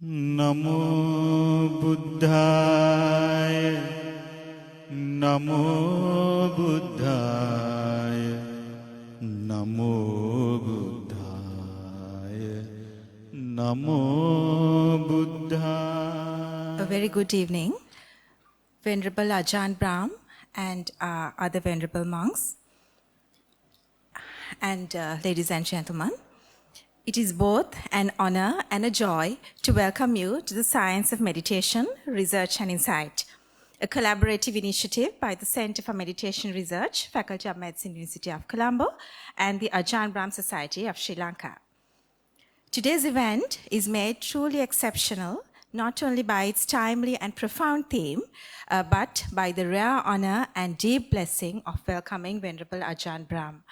Namo Buddhaya, Namo Buddhaya, Namo Buddhaya, Namo Buddhaya. A very good evening, Venerable Ajahn Brahm and other Venerable monks, and ladies and gentlemen. It is both an honor and a joy to welcome you to the Science of Meditation, Research and Insight, a collaborative initiative by the Center for Meditation Research, Faculty of Medicine, University of Colombo, and the Ajahn Brahm Society of Sri Lanka. Today's event is made truly exceptional, not only by its timely and profound theme, but by the rare honor and deep blessing of welcoming Venerable Ajahn Brahm,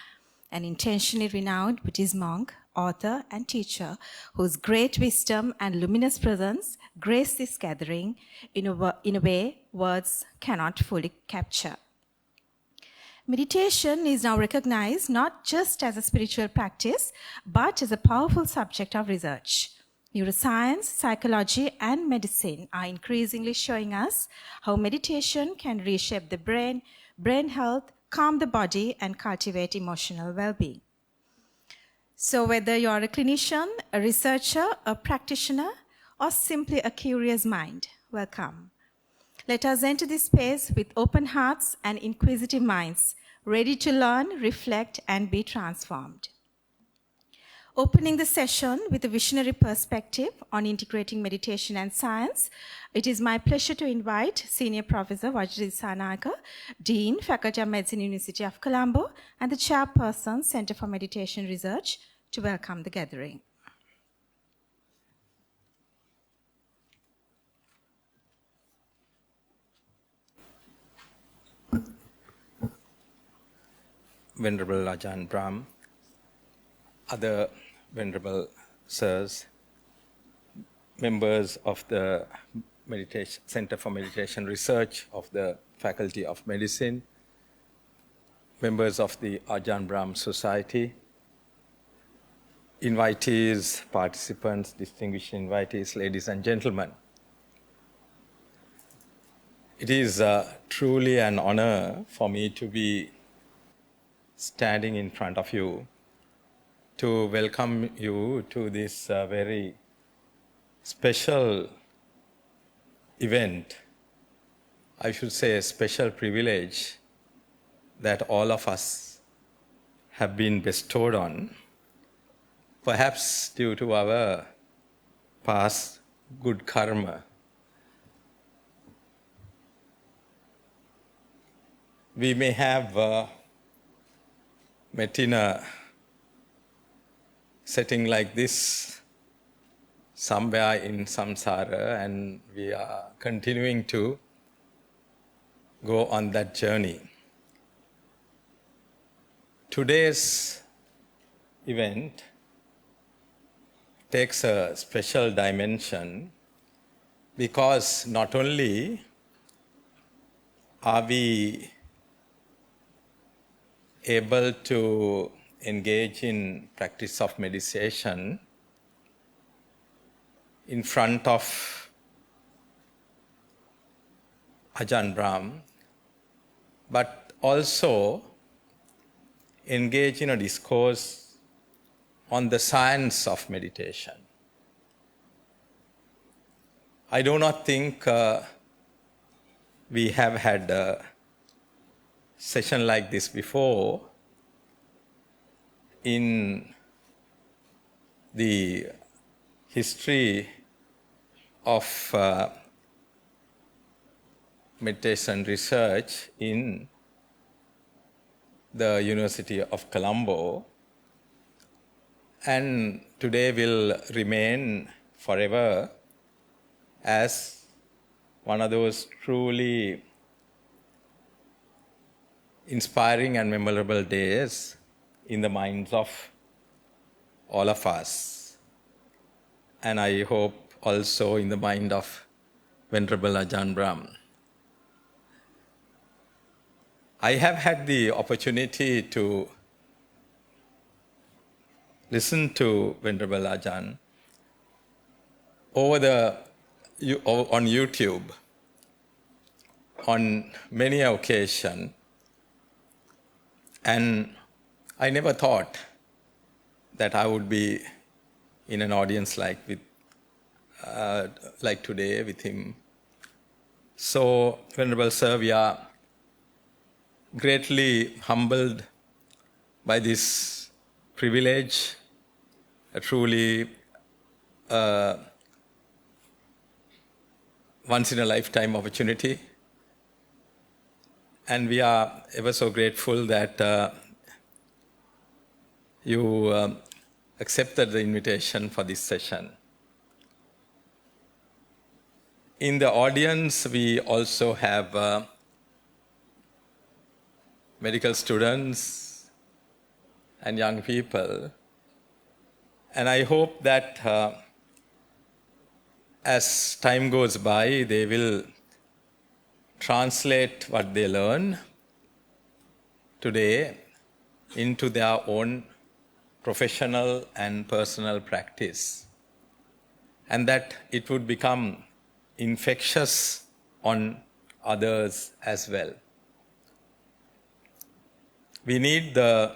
an intentionally renowned Buddhist monk, author, and teacher whose great wisdom and luminous presence grace this gathering in a way words cannot fully capture. Meditation is now recognized not just as a spiritual practice, but as a powerful subject of research. Neuroscience, psychology, and medicine are increasingly showing us how meditation can reshape the brain health, calm the body, and cultivate emotional well-being. So whether you're a clinician, a researcher, a practitioner, or simply a curious mind, welcome. Let us enter this space with open hearts and inquisitive minds, ready to learn, reflect, and be transformed. Opening the session with a visionary perspective on integrating meditation and science, it is my pleasure to invite Senior Professor Vajra Disanayake, Dean, Faculty of Medicine, University of Colombo, and the Chairperson, Center for Meditation Research, to welcome the gathering. Venerable Ajahn Brahm, other Venerable Sirs, members of the Center for Meditation Research of the Faculty of Medicine, members of the Ajahn Brahm Society, invitees, participants, distinguished invitees, ladies and gentlemen. It is truly an honor for me to be standing in front of you to welcome you to this very special event, I should say a special privilege that all of us have been bestowed on, perhaps due to our past good karma. We may have met in a setting like this somewhere in samsara, and we are continuing to go on that journey. Today's event takes a special dimension because not only are we able to engage in practice of meditation in front of Ajahn Brahm, but also engage in a discourse on the science of meditation. I do not think we have had a session like this before in the history of meditation research in the University of Colombo, and today will remain forever as one of those truly inspiring and memorable days in the minds of all of us, and I hope also in the mind of Venerable Ajahn Brahm. I have had the opportunity to listen to Venerable Ajahn on YouTube on many occasions, and I never thought that I would be in an audience like today with him. So, Venerable Sir, we are greatly humbled by this privilege, a truly once-in-a-lifetime opportunity. And we are ever so grateful that you accepted the invitation for this session. In the audience, we also have medical students and young people. And I hope that as time goes by, they will translate what they learn today into their own professional and personal practice, and that it would become infectious on others as well. We need the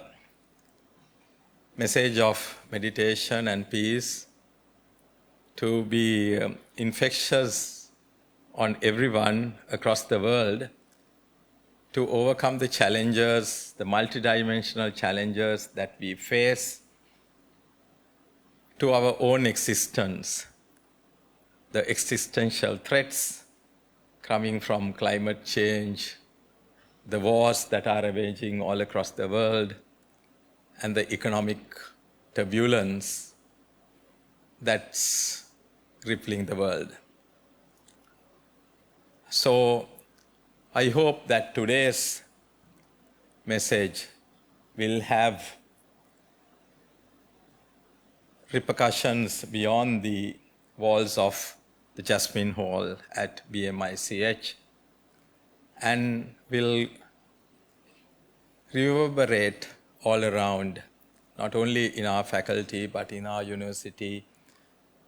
message of meditation and peace to be infectious on everyone across the world to overcome the challenges, the multidimensional challenges that we face to our own existence, the existential threats coming from climate change, the wars that are raging all across the world, and the economic turbulence that's rippling the world. So I hope that today's message will have repercussions beyond the walls of the Jasmine Hall at BMICH and will reverberate all around, not only in our faculty but in our university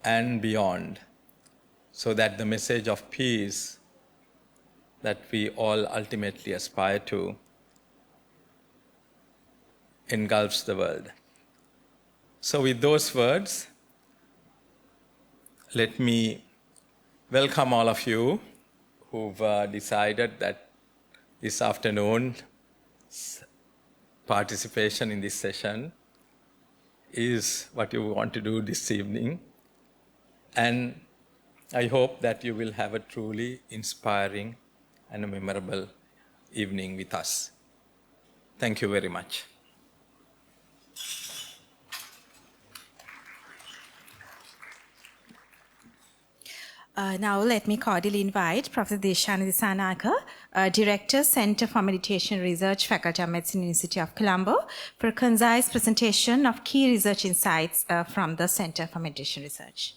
and beyond, so that the message of peace that we all ultimately aspire to engulfs the world. So with those words, let me welcome all of you who've decided that this afternoon's participation in this session is what you want to do this evening. And I hope that you will have a truly inspiring and a memorable evening with us. Thank you very much. Now let me cordially invite Professor Deshanidhi Sanaka, Director, Center for Meditation Research, Faculty of Medicine, University of Colombo, for a concise presentation of key research insights from the Center for Meditation Research.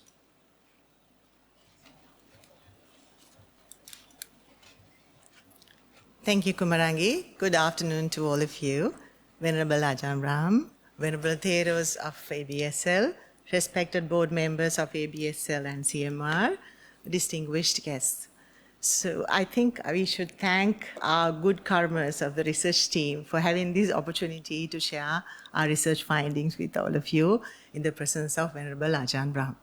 Thank you, Kumarangi. Good afternoon to all of you. Venerable Ajahn Brahm, Venerable Theros of ABSL, respected board members of ABSL and CMR, distinguished guests. So I think we should thank our good karmas of the research team for having this opportunity to share our research findings with all of you in the presence of Venerable Ajahn Brahm.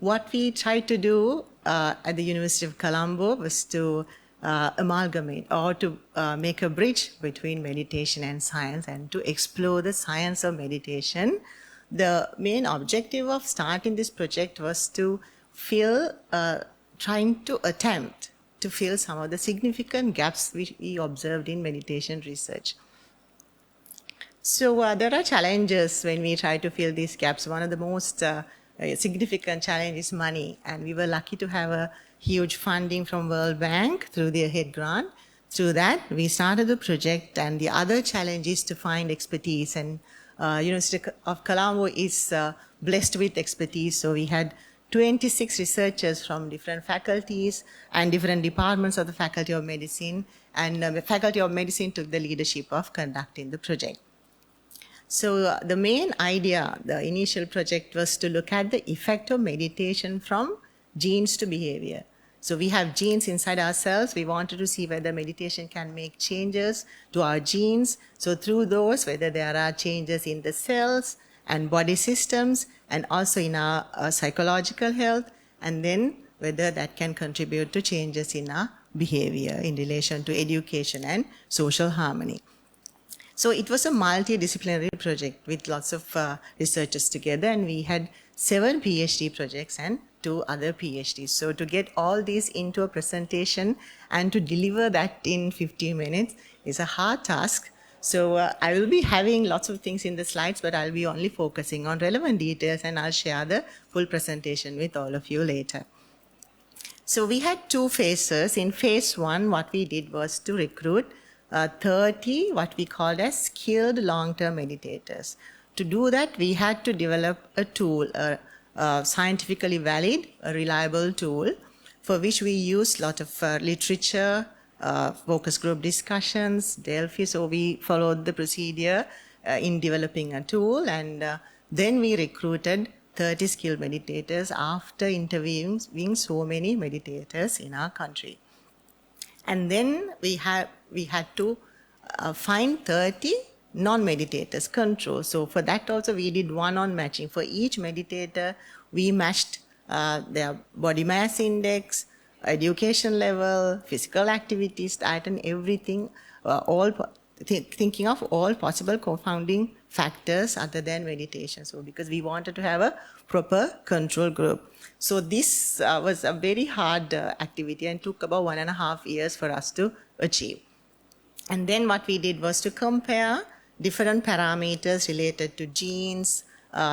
What we tried to do at the University of Colombo was to amalgamate or to make a bridge between meditation and science and to explore the science of meditation. The main objective of starting this project was to trying to attempt to fill some of the significant gaps which we observed in meditation research. So there are challenges when we try to fill these gaps. One of the most significant challenge is money, and we were lucky to have a huge funding from World Bank through their head grant. Through that, we started the project, and the other challenge is to find expertise, and University of Colombo is blessed with expertise, so we had 26 researchers from different faculties and different departments of the Faculty of Medicine, and the Faculty of Medicine took the leadership of conducting the project. So the main idea, the initial project was to look at the effect of meditation from genes to behavior. So we have genes inside ourselves. We wanted to see whether meditation can make changes to our genes. So through those, whether there are changes in the cells and body systems and also in our psychological health, and then whether that can contribute to changes in our behavior in relation to education and social harmony. So it was a multidisciplinary project with lots of researchers together, and we had 7 PhD projects and 2 other PhDs. So to get all these into a presentation and to deliver that in 15 minutes is a hard task. So I will be having lots of things in the slides, but I'll be only focusing on relevant details, and I'll share the full presentation with all of you later. So we had 2 phases. In phase 1, what we did was to recruit 30 what we called as skilled long-term meditators. To do that, we had to develop a tool, a scientifically valid, a reliable tool, for which we used a lot of literature, focus group discussions, Delphi. So we followed the procedure in developing a tool, and then we recruited 30 skilled meditators after interviewing so many meditators in our country. And then we had to find 30 non-meditators, control. So for that also we did one-on matching. For each meditator, we matched their body mass index, education level, physical activities, diet, and everything, thinking of all possible confounding factors other than meditation. So because we wanted to have a proper control group. So this was a very hard activity and took about 1.5 years for us to achieve. And then what we did was to compare different parameters related to genes,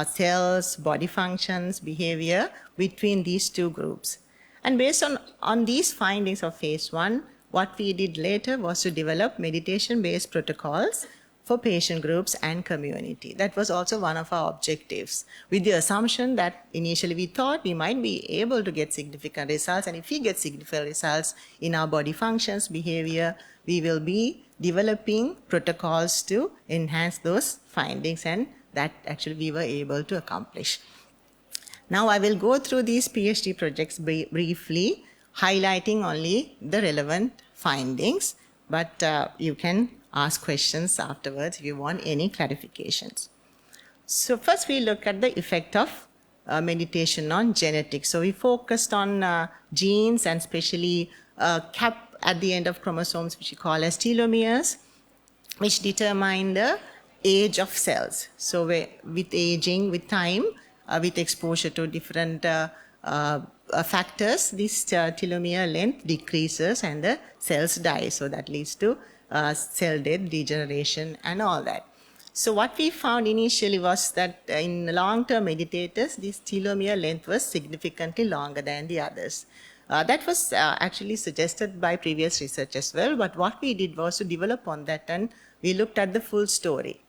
cells, body functions, behavior between these 2 groups. And based on these findings of phase 1, what we did later was to develop meditation-based protocols for patient groups and community. That was also one of our objectives, with the assumption that initially we thought we might be able to get significant results, and if we get significant results in our body functions, behavior, we will be developing protocols to enhance those findings, and that actually we were able to accomplish. Now I will go through these PhD projects briefly, highlighting only the relevant findings, but you can ask questions afterwards if you want any clarifications. So first we look at the effect of meditation on genetics. So we focused on genes, and especially cap at the end of chromosomes, which we call as telomeres, which determine the age of cells. So with aging, with time, with exposure to different factors, this telomere length decreases and the cells die. So that leads to cell death, degeneration, and all that. So what we found initially was that in long-term meditators, this telomere length was significantly longer than the others. That was actually suggested by previous research as well, but what we did was to develop on that, and we looked at the full story.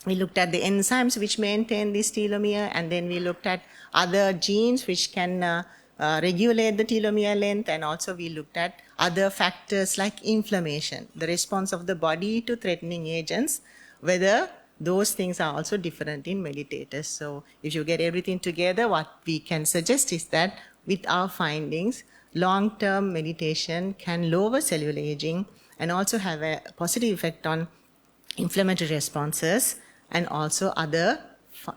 We looked at the enzymes which maintain this telomere, and then we looked at other genes which can regulate the telomere length, and also we looked at other factors like inflammation, the response of the body to threatening agents, whether those things are also different in meditators. So if you get everything together, what we can suggest is that with our findings, long-term meditation can lower cellular aging and also have a positive effect on inflammatory responses and also other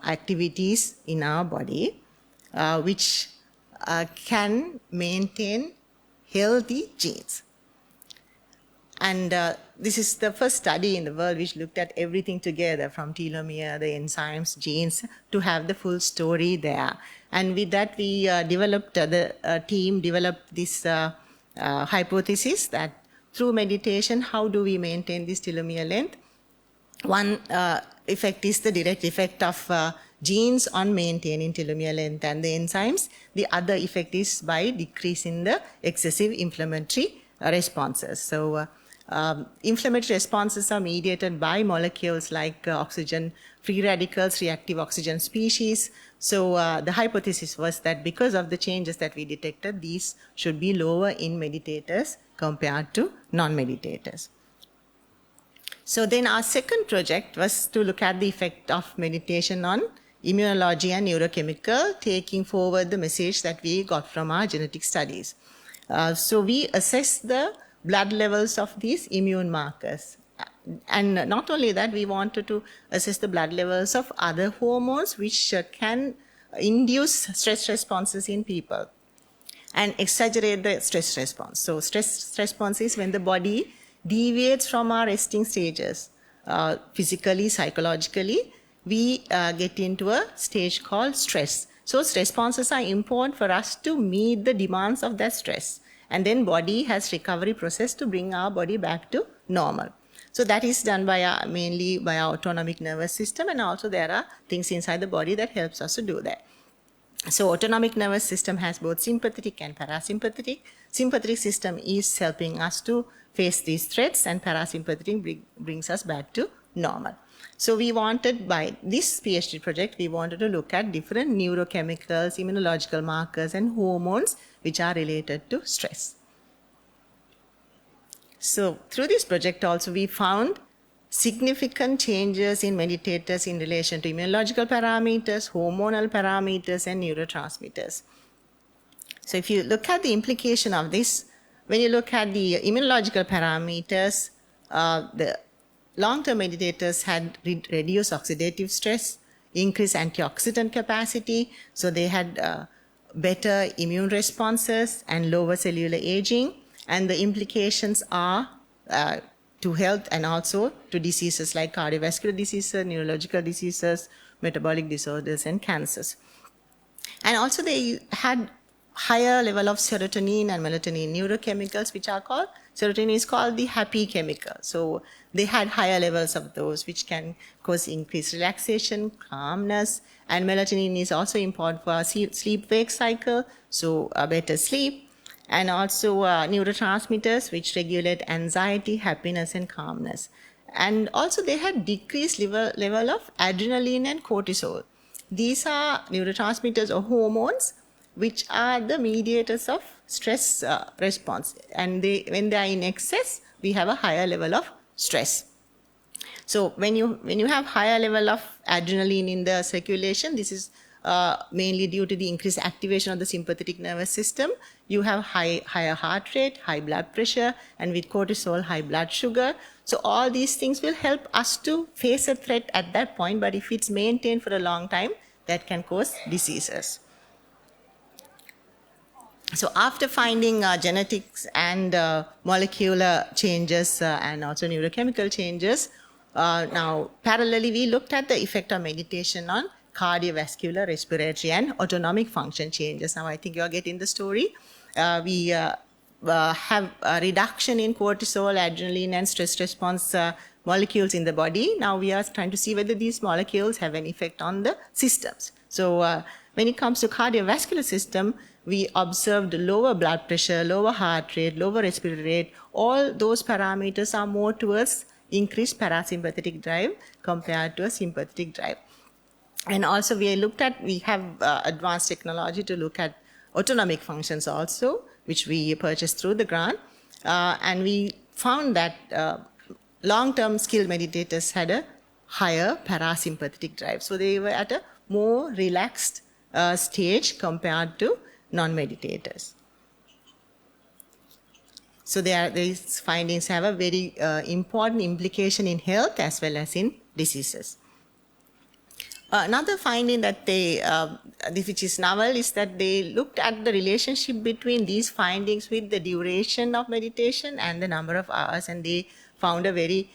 activities in our body, which can maintain healthy genes. And this is the first study in the world which looked at everything together, from telomere, the enzymes, genes, to have the full story there. And with that, we developed, the team developed this hypothesis that through meditation, how do we maintain this telomere length? One effect is the direct effect of genes on maintaining telomere length and the enzymes. The other effect is by decreasing the excessive inflammatory responses. So inflammatory responses are mediated by molecules like oxygen free radicals, reactive oxygen species. So the hypothesis was that because of the changes that we detected, these should be lower in meditators compared to non-meditators. So then our second project was to look at the effect of meditation on immunology and neurochemical, taking forward the message that we got from our genetic studies. So we assessed the blood levels of these immune markers. And not only that, we wanted to assess the blood levels of other hormones which can induce stress responses in people and exaggerate the stress response. So stress response is when the body deviates from our resting stages, physically, psychologically, we get into a stage called stress. So responses are important for us to meet the demands of that stress. And then body has recovery process to bring our body back to normal. So that is done by mainly by our autonomic nervous system, and also there are things inside the body that helps us to do that. So autonomic nervous system has both sympathetic and parasympathetic. Sympathetic system is helping us to face these threats, and parasympathetic brings us back to normal. So we wanted, by this PhD project, we wanted to look at different neurochemicals, immunological markers and hormones which are related to stress. So through this project also we found significant changes in meditators in relation to immunological parameters, hormonal parameters and neurotransmitters. So if you look at the implication of this, when you look at the immunological parameters, the long-term meditators had reduced oxidative stress, increased antioxidant capacity, so they had better immune responses and lower cellular aging. And the implications are to health and also to diseases like cardiovascular diseases, neurological diseases, metabolic disorders, and cancers. And also they had higher level of serotonin and melatonin neurochemicals, which are called, serotonin is called the happy chemical. So they had higher levels of those, which can cause increased relaxation, calmness, and melatonin is also important for our sleep-wake cycle, so better sleep. And also neurotransmitters which regulate anxiety, happiness, and calmness. And also they had decreased level of adrenaline and cortisol. These are neurotransmitters or hormones which are the mediators of stress response. And when they are in excess, we have a higher level of stress. So when you have higher level of adrenaline in the circulation, this is mainly due to the increased activation of the sympathetic nervous system. You have higher heart rate, high blood pressure, and with cortisol, high blood sugar. So all these things will help us to face a threat at that point, but if it's maintained for a long time, that can cause diseases. So after finding genetics and molecular changes and also neurochemical changes, now parallelly we looked at the effect of meditation on cardiovascular, respiratory, and autonomic function changes. Now I think you are getting the story. We have a reduction in cortisol, adrenaline, and stress response molecules in the body. Now we are trying to see whether these molecules have an effect on the systems. So when it comes to cardiovascular system, we observed lower blood pressure, lower heart rate, lower respiratory rate. All those parameters are more towards increased parasympathetic drive compared to a sympathetic drive. And also we have advanced technology to look at autonomic functions also, which we purchased through the grant. And we found that long-term skilled meditators had a higher parasympathetic drive. So they were at a more relaxed stage compared to non-meditators. So these findings have a very important implication in health as well as in diseases. Another finding that which is novel, is that they looked at the relationship between these findings with the duration of meditation and the number of hours, and they found a very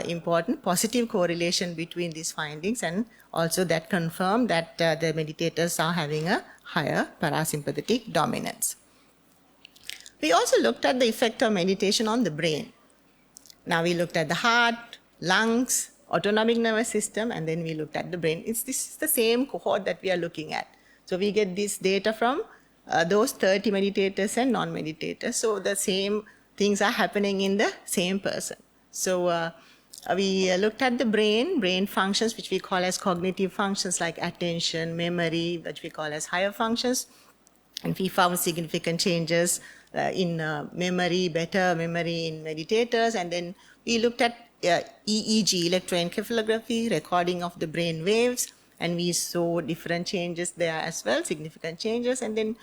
important positive correlation between these findings, and also that confirmed that the meditators are having a higher parasympathetic dominance. We also looked at the effect of meditation on the brain. Now we looked at the heart, lungs, autonomic nervous system, and then we looked at the brain. This is the same cohort that we are looking at. So we get this data from those 30 meditators and non-meditators. So the same things are happening in the same person. So we looked at the brain functions, which we call as cognitive functions like attention, memory, which we call as higher functions. And we found significant changes in memory, better memory in meditators. And then we looked at EEG, electroencephalography, recording of the brain waves, and we saw different changes there as well, significant changes. And then,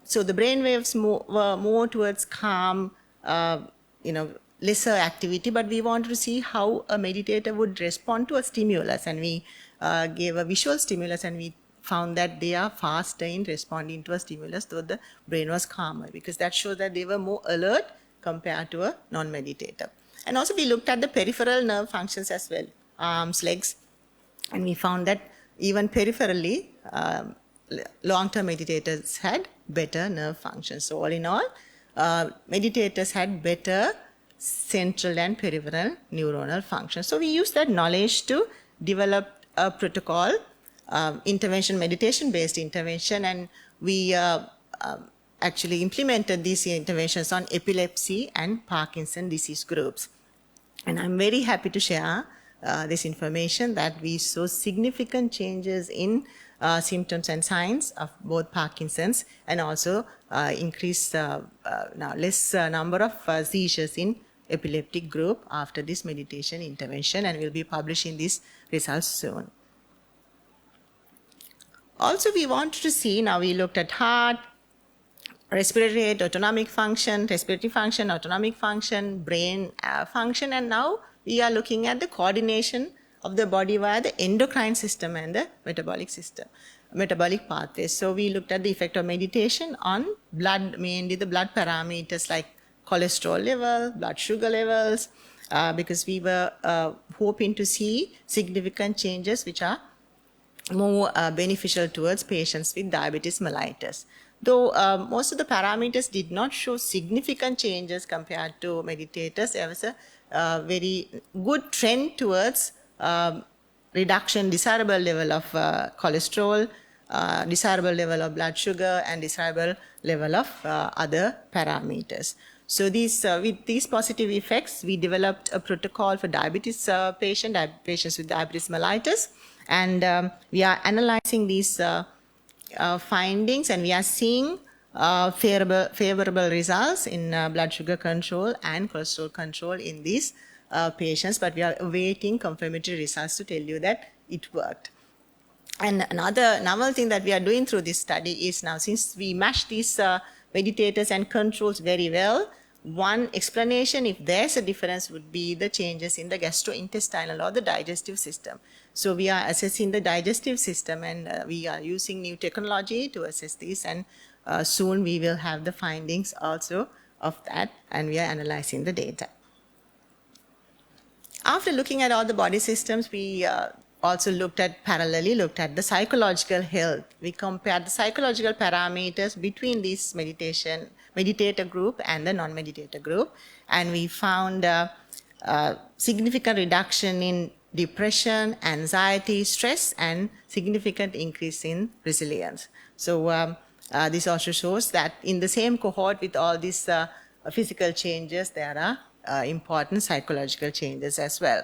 so the brain waves were more towards calm, lesser activity, but we wanted to see how a meditator would respond to a stimulus, and we gave a visual stimulus, and we found that they are faster in responding to a stimulus, though the brain was calmer, because that shows that they were more alert compared to a non-meditator. And also we looked at the peripheral nerve functions as well, arms, legs, and we found that even peripherally, long-term meditators had better nerve functions. So all in all, meditators had better central and peripheral neuronal functions. So we used that knowledge to develop a protocol, intervention, meditation-based intervention, and we actually implemented these interventions on epilepsy and Parkinson's disease groups. And I'm very happy to share this information that we saw significant changes in symptoms and signs of both Parkinson's, and also increased now less number of seizures in epileptic group after this meditation intervention, and we'll be publishing these results soon. Also, we wanted to see, now we looked at heart, respiratory rate, autonomic function, respiratory function, autonomic function, brain function, and now we are looking at the coordination of the body via the endocrine system and the metabolic system, metabolic pathways. So we looked at the effect of meditation on blood, mainly the blood parameters like cholesterol level, blood sugar levels, because we were hoping to see significant changes which are more beneficial towards patients with diabetes mellitus. Though most of the parameters did not show significant changes compared to meditators, there was a very good trend towards reduction, desirable level of cholesterol, desirable level of blood sugar, and desirable level of other parameters. So these, with these positive effects, we developed a protocol for diabetes patients with diabetes mellitus, and we are analyzing these findings, and we are seeing favorable results in blood sugar control and cholesterol control in these patients, but we are awaiting confirmatory results to tell you that it worked. And another novel thing that we are doing through this study is, now since we match these meditators and controls very well, one explanation if there's a difference would be the changes in the gastrointestinal or the digestive system. So we are assessing the digestive system, and we are using new technology to assess this, and soon we will have the findings also of that, and we are analyzing the data. After looking at all the body systems, we also parallelly looked at the psychological health. We compared the psychological parameters between this meditator group and the non-meditator group, and we found significant reduction in depression, anxiety, stress, and significant increase in resilience. So this also shows that in the same cohort with all these physical changes, there are important psychological changes as well.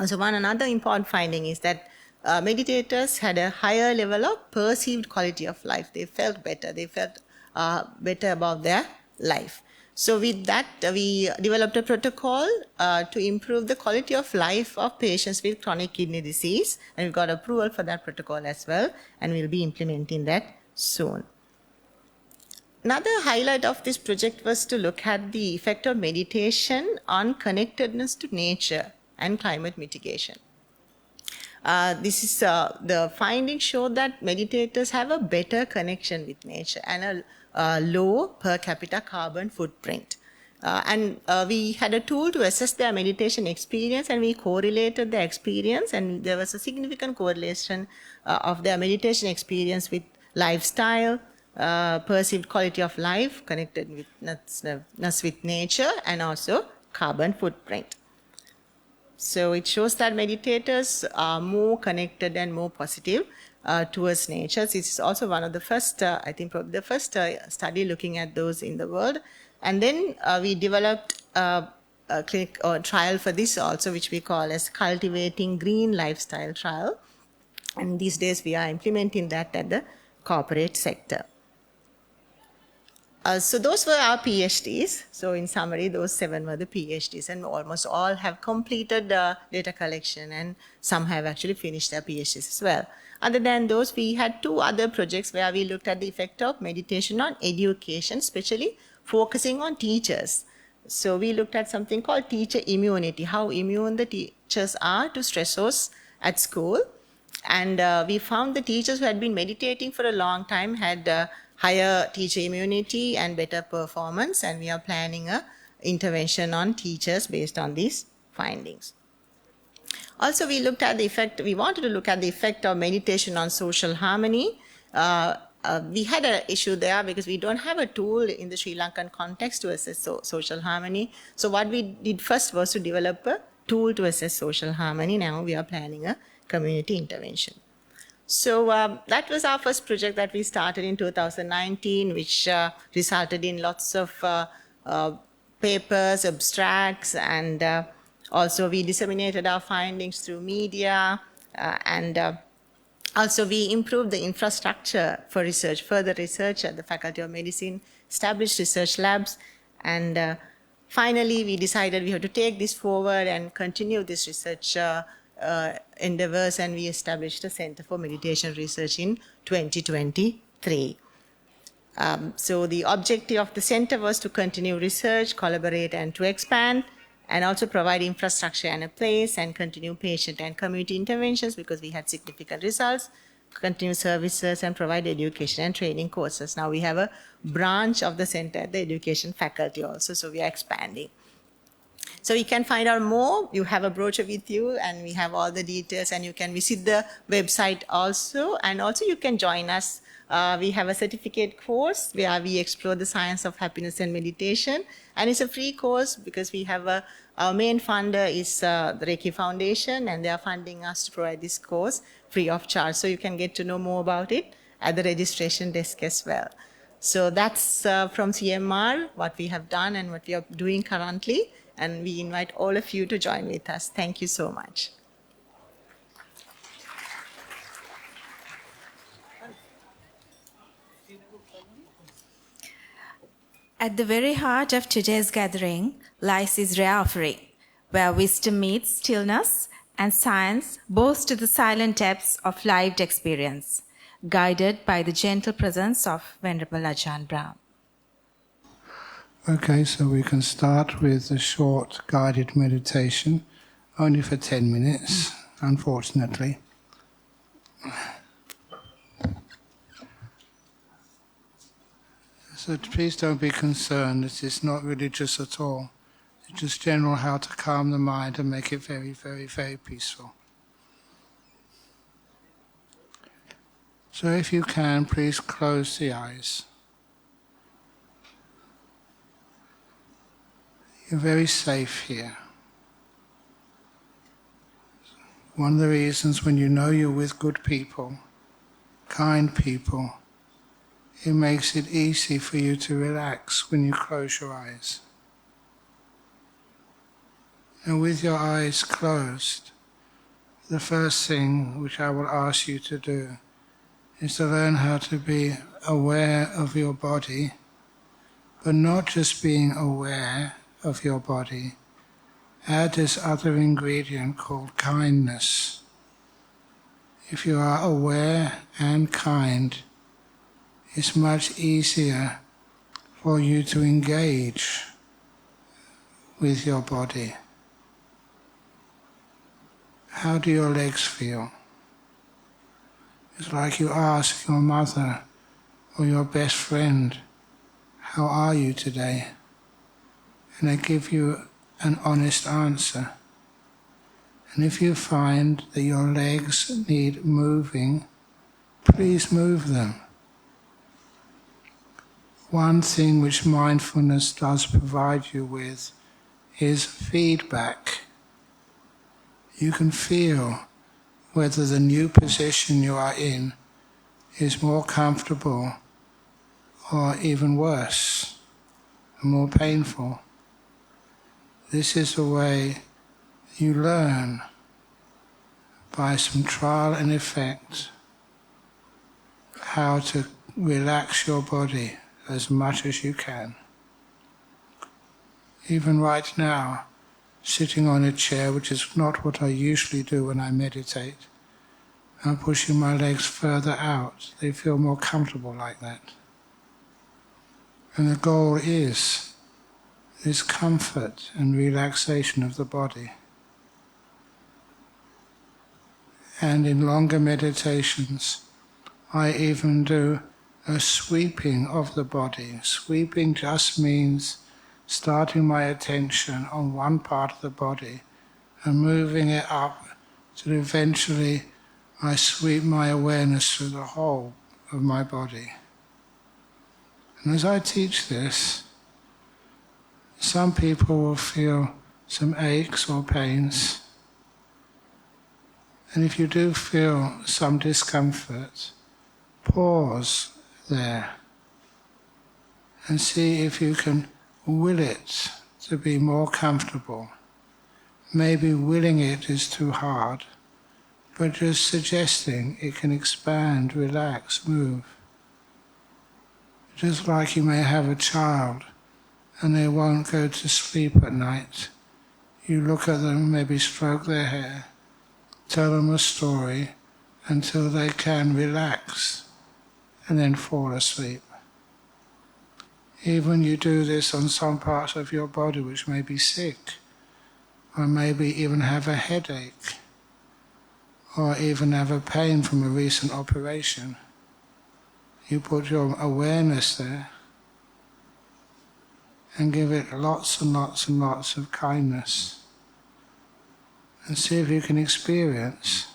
So another important finding is that meditators had a higher level of perceived quality of life. They felt better. They felt better about their life. So with that, we developed a protocol to improve the quality of life of patients with chronic kidney disease, and we got approval for that protocol as well, and we'll be implementing that soon. Another highlight of this project was to look at the effect of meditation on connectedness to nature and climate mitigation. The findings show that meditators have a better connection with nature and a low per capita carbon footprint. We had a tool to assess their meditation experience, and we correlated their experience, and there was a significant correlation of their meditation experience with lifestyle, perceived quality of life, connectedness with nature, and also carbon footprint. So it shows that meditators are more connected and more positive towards nature. This is also one of the first, I think probably the first study looking at those in the world. And then we developed a clinic or trial for this also, which we call as Cultivating Green Lifestyle Trial. And these days we are implementing that at the corporate sector. So those were our PhDs. So in summary, those 7 were the PhDs, and almost all have completed data collection, and some have actually finished their PhDs as well. Other than those, we had 2 other projects where we looked at the effect of meditation on education, especially focusing on teachers. So we looked at something called teacher immunity, how immune the teachers are to stressors at school. And we found the teachers who had been meditating for a long time had higher teacher immunity and better performance, and we are planning an intervention on teachers based on these findings. Also, we looked at the effect, we wanted to look at the effect of meditation on social harmony. We had an issue there because we don't have a tool in the Sri Lankan context to assess social harmony. So what we did first was to develop a tool to assess social harmony. Now we are planning a community intervention. So that was our first project that we started in 2019, which resulted in lots of papers, abstracts, and also we disseminated our findings through media, and also we improved the infrastructure for research, further research at the Faculty of Medicine, established research labs, and finally we decided we have to take this forward and continue this research endeavors, and we established a Center for Meditation Research in 2023. So the objective of the center was to continue research, collaborate, and to expand, and also provide infrastructure and a place, and continue patient and community interventions because we had significant results, continue services, and provide education and training courses. Now we have a branch of the center at the education faculty also, so we are expanding. So you can find out more. You have a brochure with you, and we have all the details, and you can visit the website also, and also you can join us. We have a certificate course where we explore the science of happiness and meditation, and it's a free course because we have our main funder is the Reiki Foundation, and they are funding us to provide this course free of charge. So you can get to know more about it at the registration desk as well. So that's from CMR, what we have done and what we are doing currently. And we invite all of you to join with us. Thank you so much. At the very heart of today's gathering lies this rare offering, where wisdom meets stillness and science boast to the silent depths of lived experience, guided by the gentle presence of Venerable Ajahn Brahm. Okay, so we can start with a short guided meditation, only for 10 minutes, unfortunately. So please don't be concerned, this is not religious at all. It's just general how to calm the mind and make it very, very, very peaceful. So if you can, please close the eyes. You're very safe here. One of the reasons when you know you're with good people, kind people, it makes it easy for you to relax when you close your eyes. And with your eyes closed, the first thing which I will ask you to do is to learn how to be aware of your body, but not just being aware of your body. Add this other ingredient called kindness. If you are aware and kind, it's much easier for you to engage with your body. How do your legs feel? It's like you ask your mother or your best friend, "How are you today?" And they give you an honest answer. And if you find that your legs need moving, please move them. One thing which mindfulness does provide you with is feedback. You can feel whether the new position you are in is more comfortable or even worse, more painful. This is the way you learn, by some trial and effect, how to relax your body as much as you can. Even right now, sitting on a chair, which is not what I usually do when I meditate, I'm pushing my legs further out. They feel more comfortable like that. And the goal is this comfort and relaxation of the body. And in longer meditations, I even do a sweeping of the body. Sweeping just means starting my attention on one part of the body and moving it up till eventually I sweep my awareness through the whole of my body. And as I teach this, some people will feel some aches or pains. And if you do feel some discomfort, pause there and see if you can will it to be more comfortable. Maybe willing it is too hard, but just suggesting it can expand, relax, move. Just like you may have a child and they won't go to sleep at night. You look at them, maybe stroke their hair, tell them a story until they can relax and then fall asleep. Even you do this on some parts of your body which may be sick, or maybe even have a headache, or even have a pain from a recent operation. You put your awareness there and give it lots and lots and lots of kindness, and see if you can experience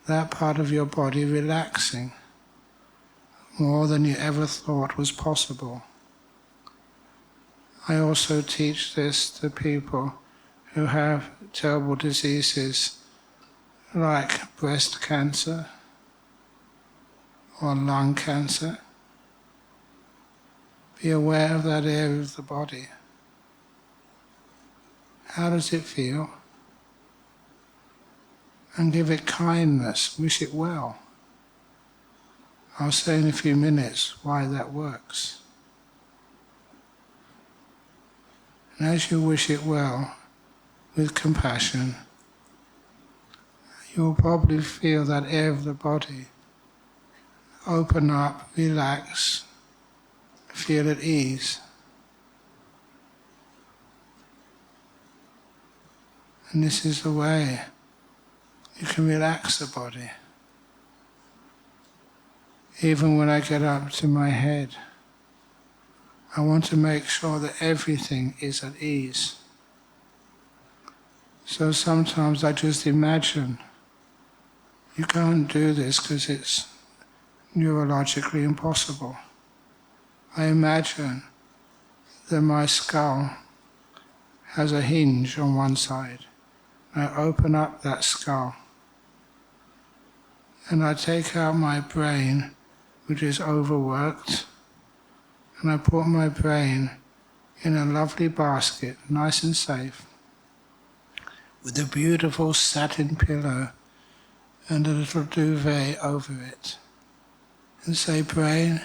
that part of your body relaxing more than you ever thought was possible. I also teach this to people who have terrible diseases like breast cancer or lung cancer. Be aware of that area of the body. How does it feel? And give it kindness, wish it well. I'll say in a few minutes why that works. And as you wish it well, with compassion, you'll probably feel that area of the body open up, relax, feel at ease. And this is the way you can relax the body. Even when I get up to my head, I want to make sure that everything is at ease. So sometimes I just imagine. You can't do this because it's neurologically impossible. I imagine that my skull has a hinge on one side. I open up that skull and I take out my brain, which is overworked, and I put my brain in a lovely basket, nice and safe, with a beautiful satin pillow and a little duvet over it. And say, brain,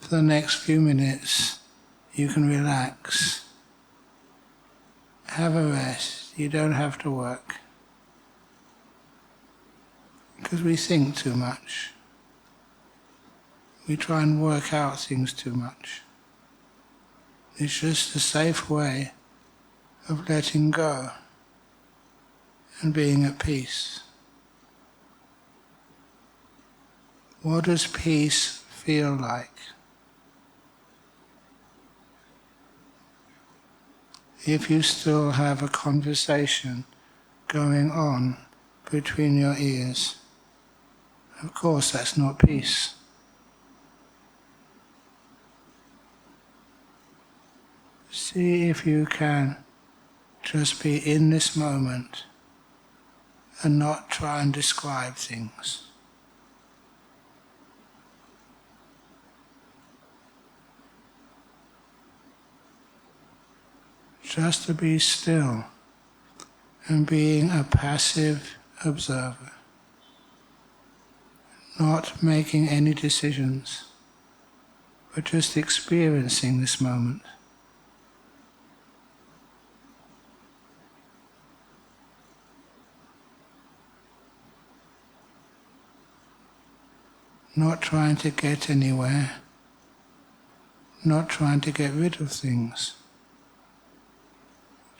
for the next few minutes, you can relax. Have a rest. You don't have to work. Because we think too much. We try and work out things too much. It's just a safe way of letting go and being at peace. What does peace feel like? If you still have a conversation going on between your ears, of course that's not peace. See if you can just be in this moment and not try and describe things. Just to be still and being a passive observer, not making any decisions, but just experiencing this moment. Not trying to get anywhere, not trying to get rid of things,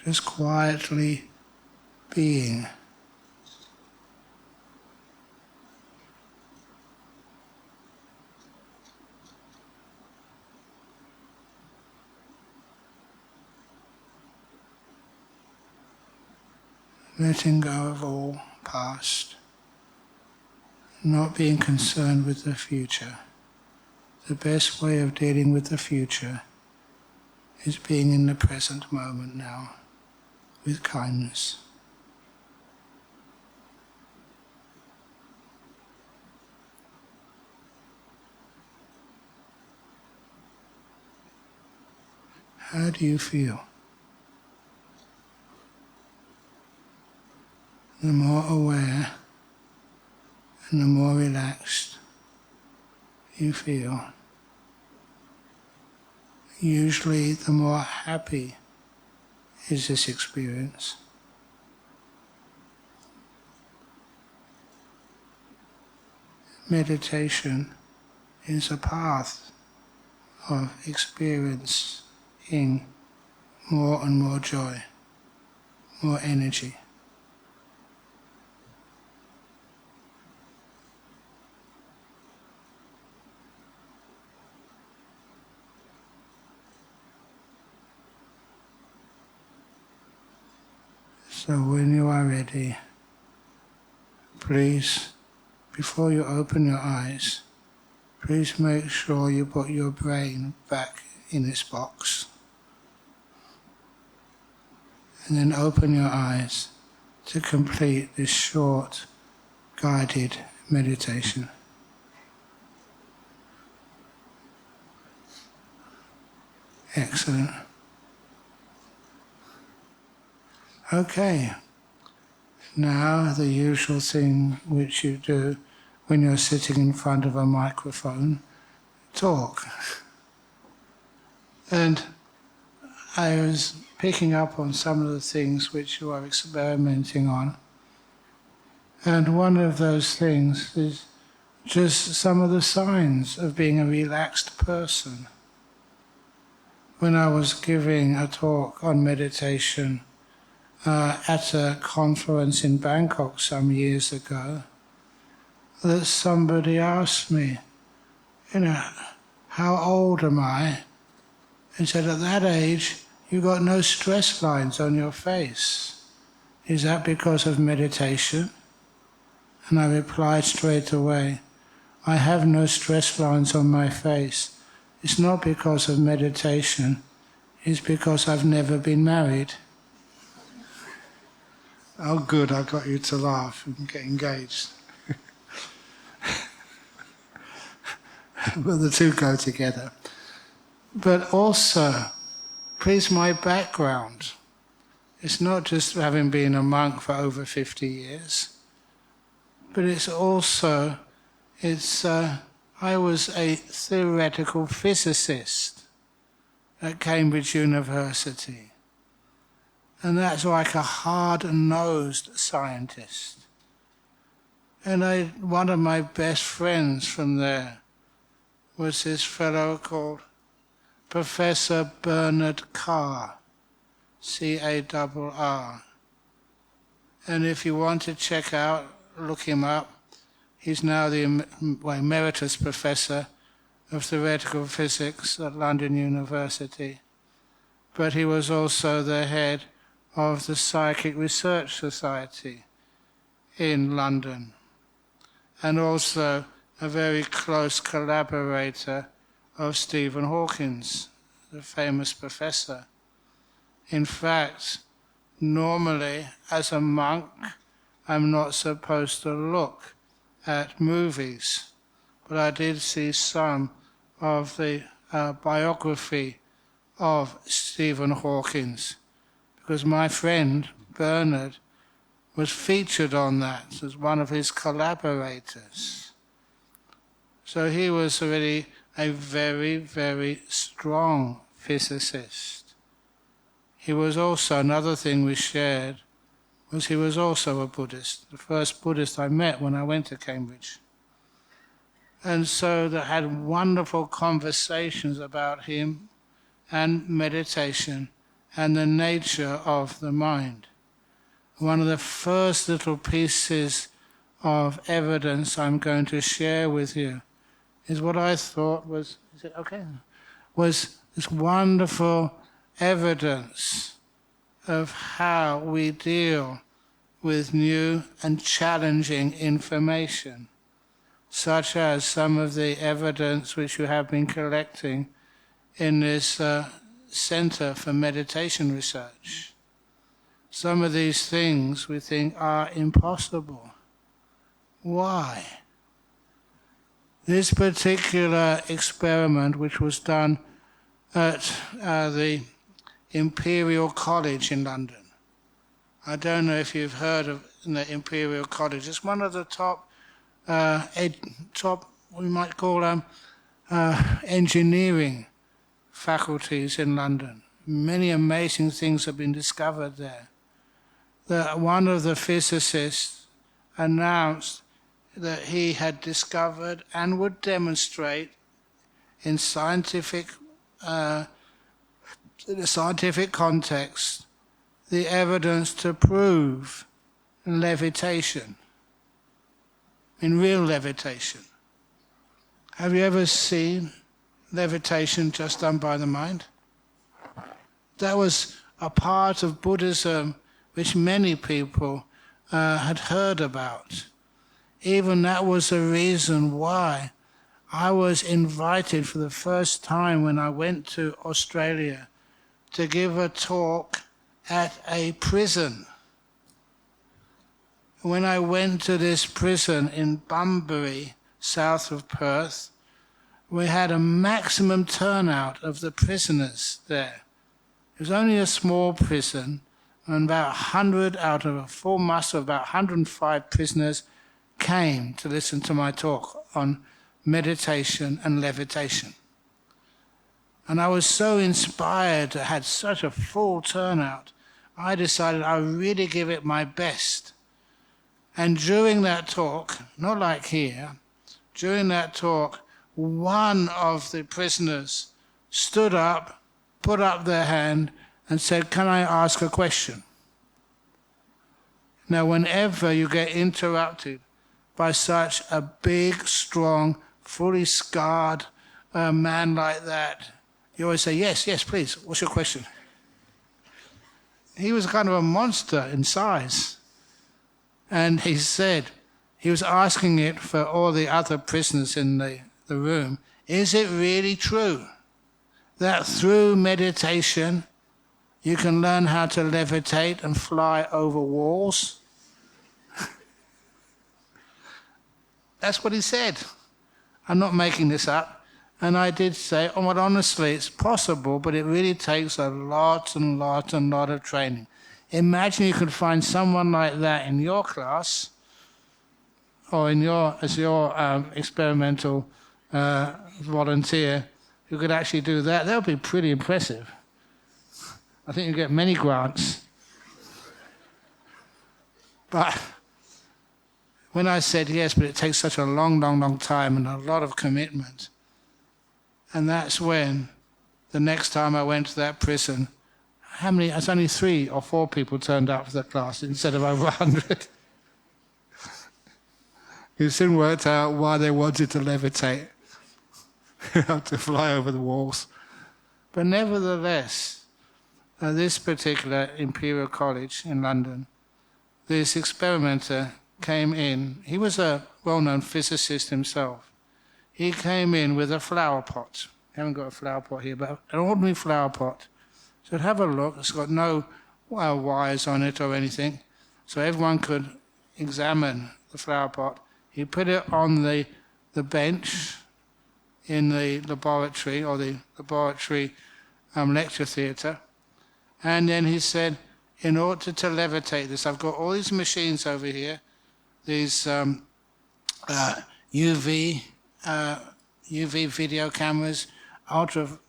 just quietly being. Letting go of all past, not being concerned with the future. The best way of dealing with the future is being in the present moment now, with kindness. How do you feel? The more aware and the more relaxed you feel, usually the more happy is this experience. Meditation is a path of experiencing more and more joy, more energy. So when you are ready, please, before you open your eyes, please make sure you put your brain back in its box. And then open your eyes to complete this short, guided meditation. Excellent. Okay, now the usual thing which you do when you're sitting in front of a microphone, talk. And I was picking up on some of the things which you are experimenting on. And one of those things is just some of the signs of being a relaxed person. When I was giving a talk on meditation at a conference in Bangkok some years ago, that somebody asked me, how old am I? And said, at that age, you got no stress lines on your face. Is that because of meditation? And I replied straight away, I have no stress lines on my face. It's not because of meditation, it's because I've never been married. Oh good, I got you to laugh and get engaged. But the two go together. But also, please, my background. It's not just having been a monk for over 50 years, but it's also, I was a theoretical physicist at Cambridge University. And that's like a hard-nosed scientist. And one of my best friends from there was this fellow called Professor Bernard Carr, C-A-R-R. And if you want to check out, look him up. He's now the emeritus professor of theoretical physics at London University. But he was also the head of the Psychic Research Society in London, and also a very close collaborator of Stephen Hawking's, the famous professor. In fact, normally, as a monk, I'm not supposed to look at movies, but I did see some of the biography of Stephen Hawking's, because my friend Bernard was featured on that as one of his collaborators. So he was already a very, very strong physicist. He was also, another thing we shared, was he was also a Buddhist, the first Buddhist I met when I went to Cambridge. And so they had wonderful conversations about him and meditation and the nature of the mind. One of the first little pieces of evidence I'm going to share with you is what I thought was, is it okay? Was this wonderful evidence of how we deal with new and challenging information, such as some of the evidence which you have been collecting in this Center for Meditation Research. Some of these things we think are impossible. Why? This particular experiment, which was done at the Imperial College in London. I don't know if you've heard of the Imperial College. It's one of the top, we might call them, engineering faculties in London. Many amazing things have been discovered there. One of the physicists announced that he had discovered and would demonstrate in in a scientific context the evidence to prove levitation, in real levitation. Have you ever seen levitation just done by the mind? That was a part of Buddhism which many people had heard about. Even that was the reason why I was invited for the first time when I went to Australia to give a talk at a prison. When I went to this prison in Bunbury, south of Perth, we had a maximum turnout of the prisoners there. It was only a small prison, and about 100 out of a full muster of about 105 prisoners came to listen to my talk on meditation and levitation. And I was so inspired to have such a full turnout, I decided I would really give it my best. And during that talk, not like here, during that talk, one of the prisoners stood up, put up their hand, and said, "Can I ask a question?" Now, whenever you get interrupted by such a big, strong, fully scarred man like that, you always say, yes, please, what's your question? He was kind of a monster in size. And he said, he was asking it for all the other prisoners in the room, is it really true that through meditation you can learn how to levitate and fly over walls? That's what he said. I'm not making this up. And I did say, oh, well, honestly, it's possible, but it really takes a lot of training. Imagine you could find someone like that in your class, or as your experimental volunteer, who could actually do that. That would be pretty impressive. I think you get many grants. But when I said yes, but it takes such a long time and a lot of commitment, and that's when, the next time I went to that prison, it's only 3 or 4 people turned up for the class instead of over 100. It soon worked out why they wanted to levitate, to fly over the walls. But nevertheless, at this particular Imperial College in London, this experimenter came in. He was a well-known physicist himself. He came in with a flower pot. I haven't got a flower pot here, but an ordinary flower pot. So have a look. It's got no wires on it or anything, so everyone could examine the flower pot. He put it on the bench in the laboratory, or the laboratory lecture theatre, and then he said, in order to levitate this, I've got all these machines over here, these UV UV video cameras, ultraviolet,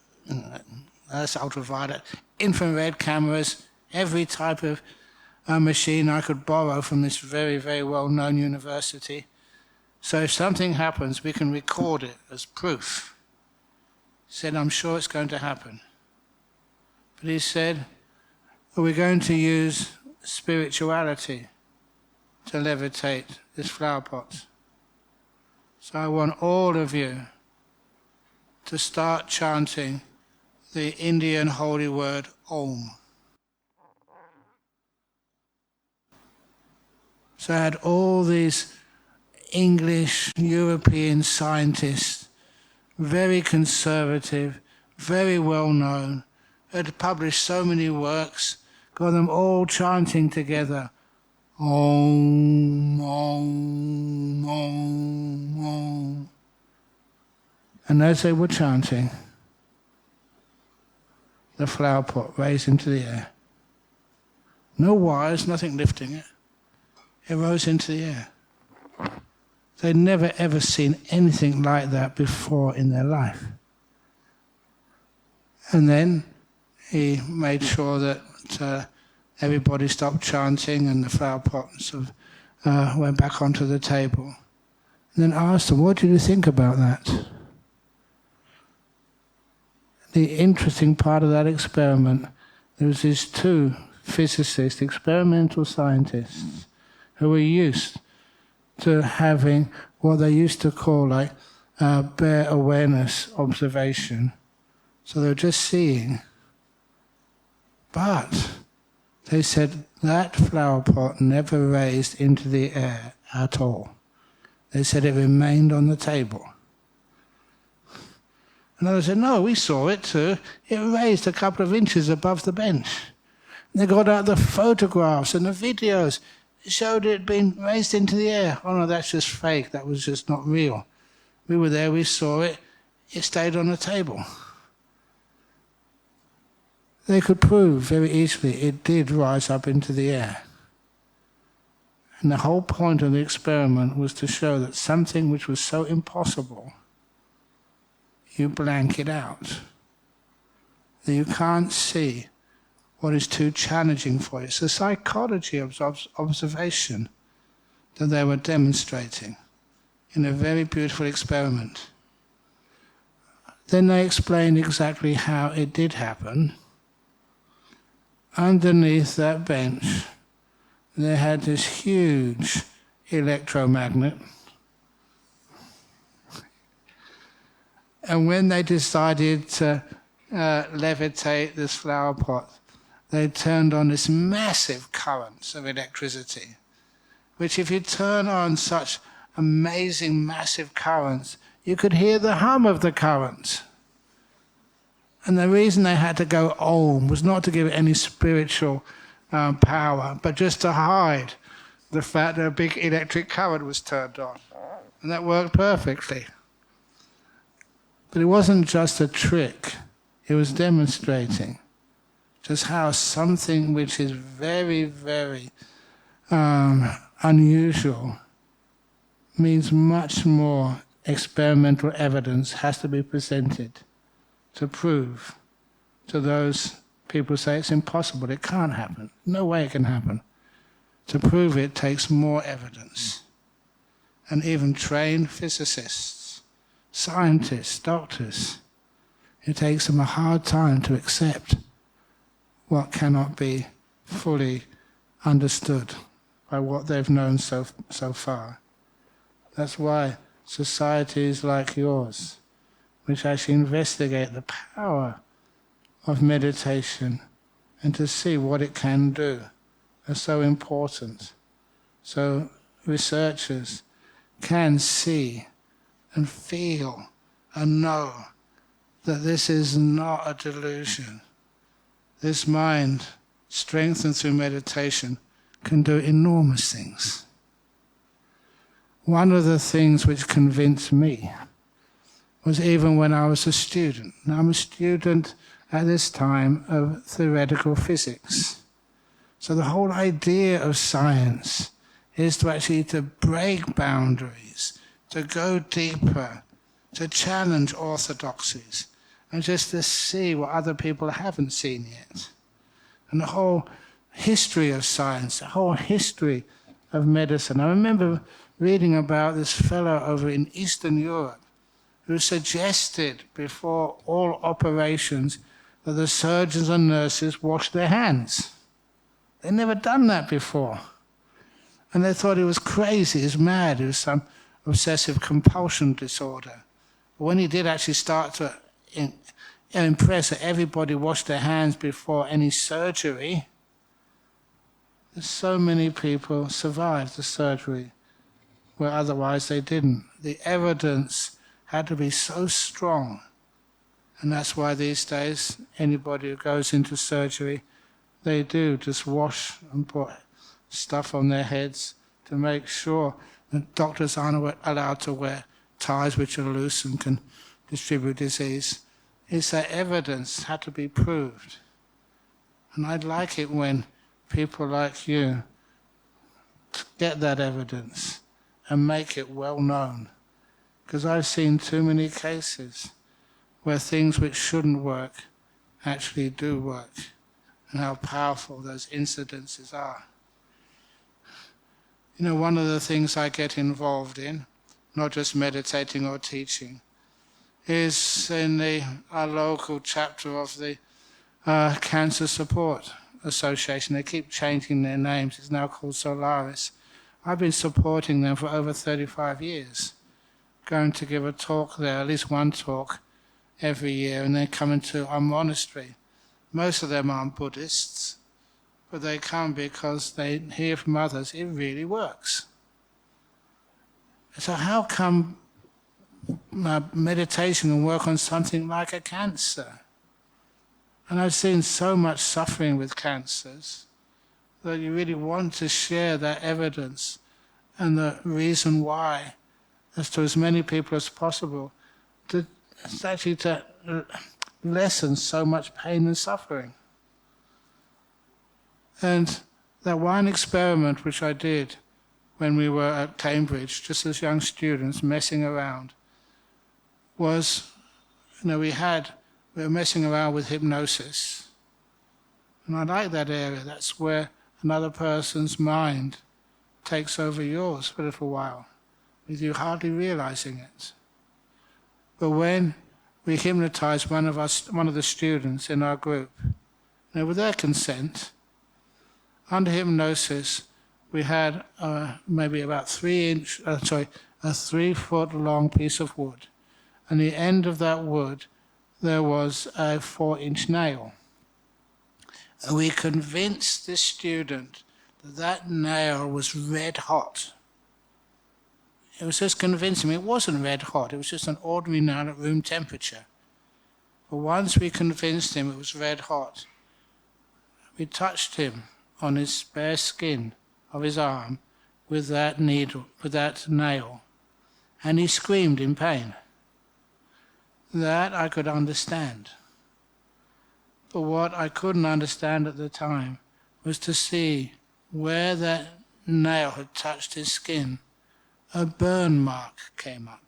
infrared cameras, every type of machine I could borrow from this very, very well-known university. So if something happens, we can record it as proof. He said, I'm sure it's going to happen. But he said, we're going to use spirituality to levitate this flower pot. So I want all of you to start chanting the Indian holy word Om. So I had all these English, European scientists, very conservative, very well known, had published so many works, got them all chanting together, Om, Om, Om, Om. And as they were chanting, the flower pot raised into the air. No wires, nothing lifting it. It rose into the air. They'd never ever seen anything like that before in their life. And then he made sure that everybody stopped chanting and the flower pot sort of went back onto the table. And then asked them, what did you think about that? The interesting part of that experiment, there was these two physicists, experimental scientists, who were used to having what they used to call like bare awareness observation. So they were just seeing. But they said that flower pot never raised into the air at all. They said it remained on the table. And others said, no, we saw it too. It raised a couple of inches above the bench. And they got out the photographs and the videos. It showed it being raised into the air. Oh no, that's just fake. That was just not real. We were there, we saw it. It stayed on the table. They could prove very easily it did rise up into the air. And the whole point of the experiment was to show that something which was so impossible, you blank it out. That you can't see what is too challenging for you. It's the psychology of observation that they were demonstrating in a very beautiful experiment. Then they explained exactly how it did happen. Underneath that bench, they had this huge electromagnet. And when they decided to levitate this flower pot, they turned on this massive currents of electricity, which if you turn on such amazing massive currents, you could hear the hum of the currents. And the reason they had to go Om was not to give it any spiritual power, but just to hide the fact that a big electric current was turned on. And that worked perfectly. But it wasn't just a trick, it was demonstrating just how something which is very, very unusual means much more experimental evidence has to be presented to prove to those people who say it's impossible, it can't happen, no way it can happen. To prove it takes more evidence. And even trained physicists, scientists, doctors, it takes them a hard time to accept what cannot be fully understood by what they've known so far. That's why societies like yours, which actually investigate the power of meditation and to see what it can do, are so important. So researchers can see and feel and know that this is not a delusion. This mind, strengthened through meditation, can do enormous things. One of the things which convinced me was even when I was a student. Now I'm a student at this time of theoretical physics. So the whole idea of science is to actually to break boundaries, to go deeper, to challenge orthodoxies and just to see what other people haven't seen yet. And the whole history of science, the whole history of medicine. I remember reading about this fellow over in Eastern Europe who suggested before all operations that the surgeons and nurses wash their hands. They'd never done that before. And they thought he was crazy, he was mad, he was some obsessive compulsion disorder. But when he did actually start to impress that everybody washed their hands before any surgery, so many people survived the surgery where otherwise they didn't. The evidence had to be so strong. And that's why these days, anybody who goes into surgery, they do just wash and put stuff on their heads to make sure that doctors aren't allowed to wear ties which are loose and can distribute disease. It's that evidence had to be proved. And I'd like it when people like you get that evidence and make it well known. Because I've seen too many cases where things which shouldn't work actually do work, and how powerful those incidences are. You know, one of the things I get involved in, not just meditating or teaching, is in our local chapter of the Cancer Support Association. They keep changing their names. It's now called Solaris. I've been supporting them for over 35 years, going to give a talk there, at least one talk every year, and then coming to our monastery. Most of them aren't Buddhists, but they come because they hear from others it really works. So how come meditation can work on something like a cancer? And I've seen so much suffering with cancers that you really want to share that evidence and the reason why, as to as many people as possible, to lessen so much pain and suffering. And that one experiment which I did when we were at Cambridge, just as young students messing around, was, we were messing around with hypnosis. And I like that area. That's where another person's mind takes over yours for a little while, with you hardly realizing it. But when we hypnotized one of the students in our group, with their consent, under hypnosis, we had maybe about a 3-foot long piece of wood. And the end of that wood, there was a 4-inch nail. And we convinced this student that that nail was red hot. It was just convincing me it wasn't red hot, it was just an ordinary nail at room temperature. But once we convinced him it was red hot, we touched him on his bare skin of his arm with that needle, with that nail, and he screamed in pain. That I could understand. But what I couldn't understand at the time was to see where that nail had touched his skin, a burn mark came up.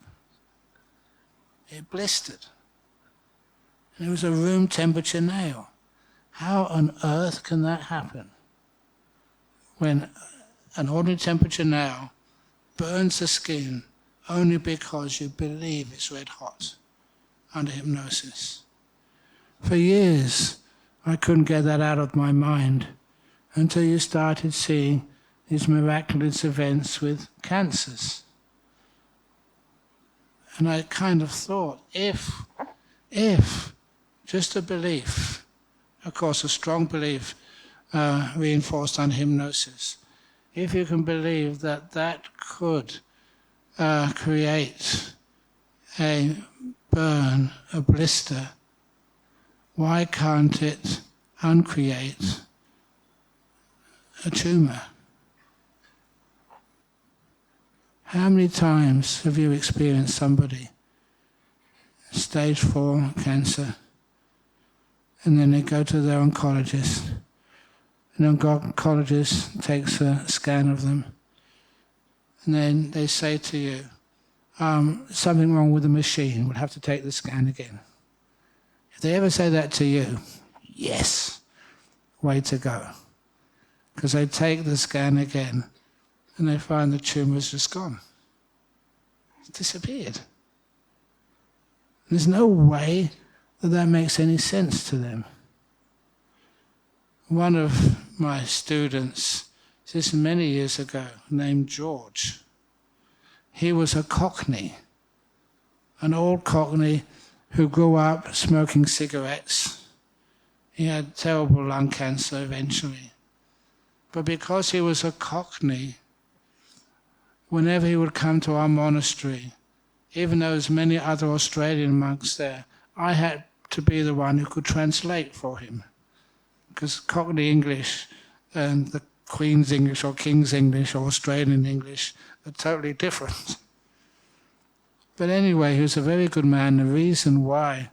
It blistered. And it was a room temperature nail. How on earth can that happen? When an ordinary temperature nail burns the skin only because you believe it's red hot under hypnosis. For years, I couldn't get that out of my mind until you started seeing these miraculous events with cancers. And I kind of thought, if just a belief, of course a strong belief reinforced on hypnosis, if you can believe that that could create a burn, a blister, why can't it uncreate a tumour? How many times have you experienced somebody, stage 4 cancer, and then they go to their oncologist, and the oncologist takes a scan of them, and then they say to you, something wrong with the machine, we'll have to take the scan again. If they ever say that to you, yes, way to go. Because they take the scan again and they find the tumour's just gone. It's disappeared. There's no way that makes any sense to them. One of my students, this many years ago, named George, he was a Cockney, an old Cockney who grew up smoking cigarettes. He had terrible lung cancer eventually. But because he was a Cockney, whenever he would come to our monastery, even though there was many other Australian monks there, I had to be the one who could translate for him. Because Cockney English and the Queen's English or King's English or Australian English are totally different. But anyway, he was a very good man. The reason why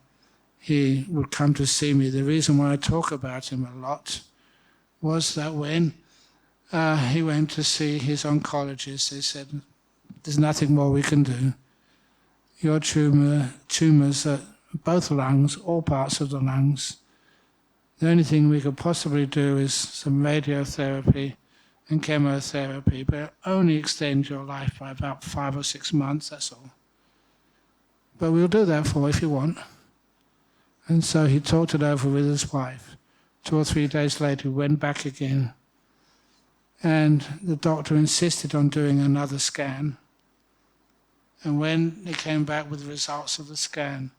he would come to see me, the reason why I talk about him a lot, was that when he went to see his oncologist, they said, there's nothing more we can do. Your tumours at both lungs, all parts of the lungs. The only thing we could possibly do is some radiotherapy and chemotherapy, but only extend your life by about 5 or 6 months, that's all. But we'll do that for you if you want. And so he talked it over with his wife. 2 or 3 days later, he went back again. And the doctor insisted on doing another scan. And when he came back with the results of the scan,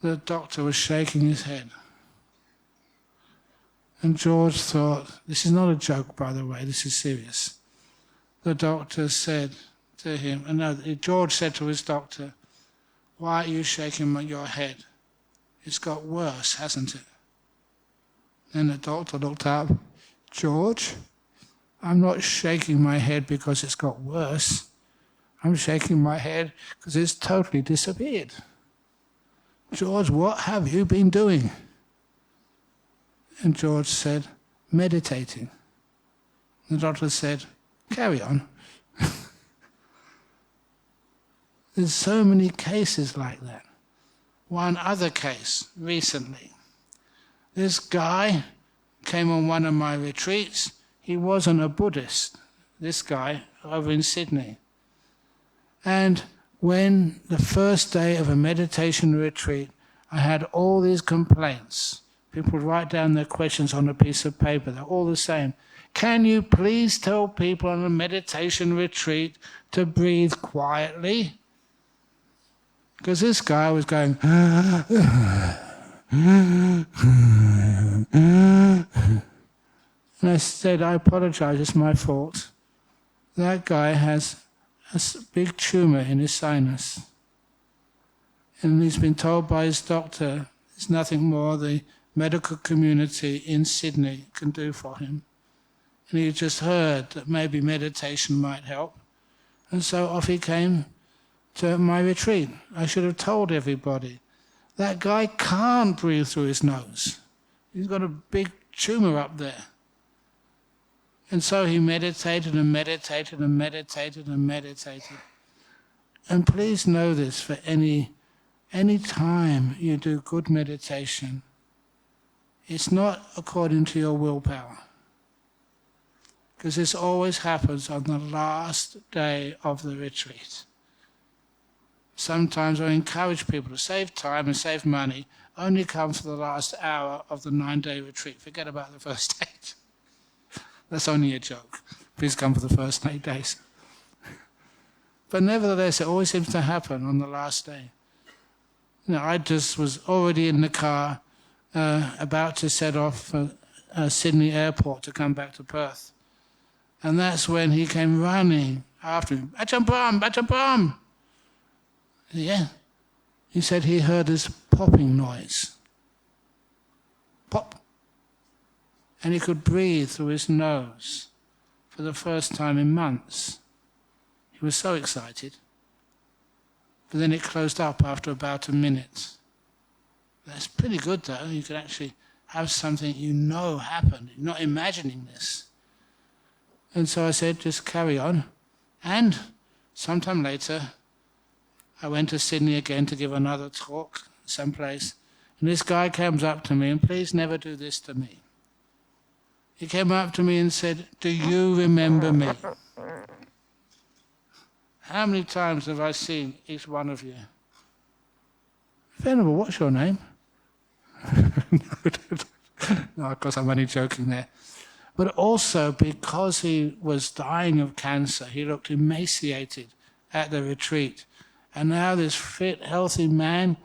the doctor was shaking his head. And George thought, this is not a joke, by the way, this is serious. The doctor said to him, George said to his doctor, why are you shaking your head? It's got worse, hasn't it? Then the doctor looked up, George, I'm not shaking my head because it's got worse. I'm shaking my head because it's totally disappeared. George, what have you been doing? And George said, meditating. The doctor said, carry on. There's so many cases like that. One other case recently. This guy came on one of my retreats. He wasn't a Buddhist, this guy over in Sydney. And when the first day of a meditation retreat, I had all these complaints. People would write down their questions on a piece of paper. They're all the same. Can you please tell people on a meditation retreat to breathe quietly? Because this guy was going... And I said, I apologize, it's my fault. That guy has a big tumour in his sinus. And he's been told by his doctor there's nothing more the medical community in Sydney can do for him. And he just heard that maybe meditation might help. And so off he came to my retreat. I should have told everybody. That guy can't breathe through his nose. He's got a big tumour up there. And so he meditated and meditated and meditated and meditated. And please know this, for any time you do good meditation, it's not according to your willpower. Because this always happens on the last day of the retreat. Sometimes I encourage people to save time and save money, only come for the last hour of the 9-day retreat. Forget about the first 8. That's only a joke. Please come for the first 8 days. But nevertheless, it always seems to happen on the last day. I just was already in the car, about to set off for Sydney Airport to come back to Perth. And that's when he came running after me. Ajahn Brahm, Ajahn Brahm! Yeah. He said he heard this popping noise. Pop. And he could breathe through his nose for the first time in months. He was so excited. But then it closed up after about a minute. That's pretty good though. You can actually have something you know happened. You're not imagining this. And so I said, just carry on. And sometime later, I went to Sydney again to give another talk someplace. And this guy comes up to me, and please never do this to me. He came up to me and said, "Do you remember me?" How many times have I seen each one of you? Venerable, what's your name? No, of course I'm only joking there. But also because he was dying of cancer, he looked emaciated at the retreat. And now this fit, healthy man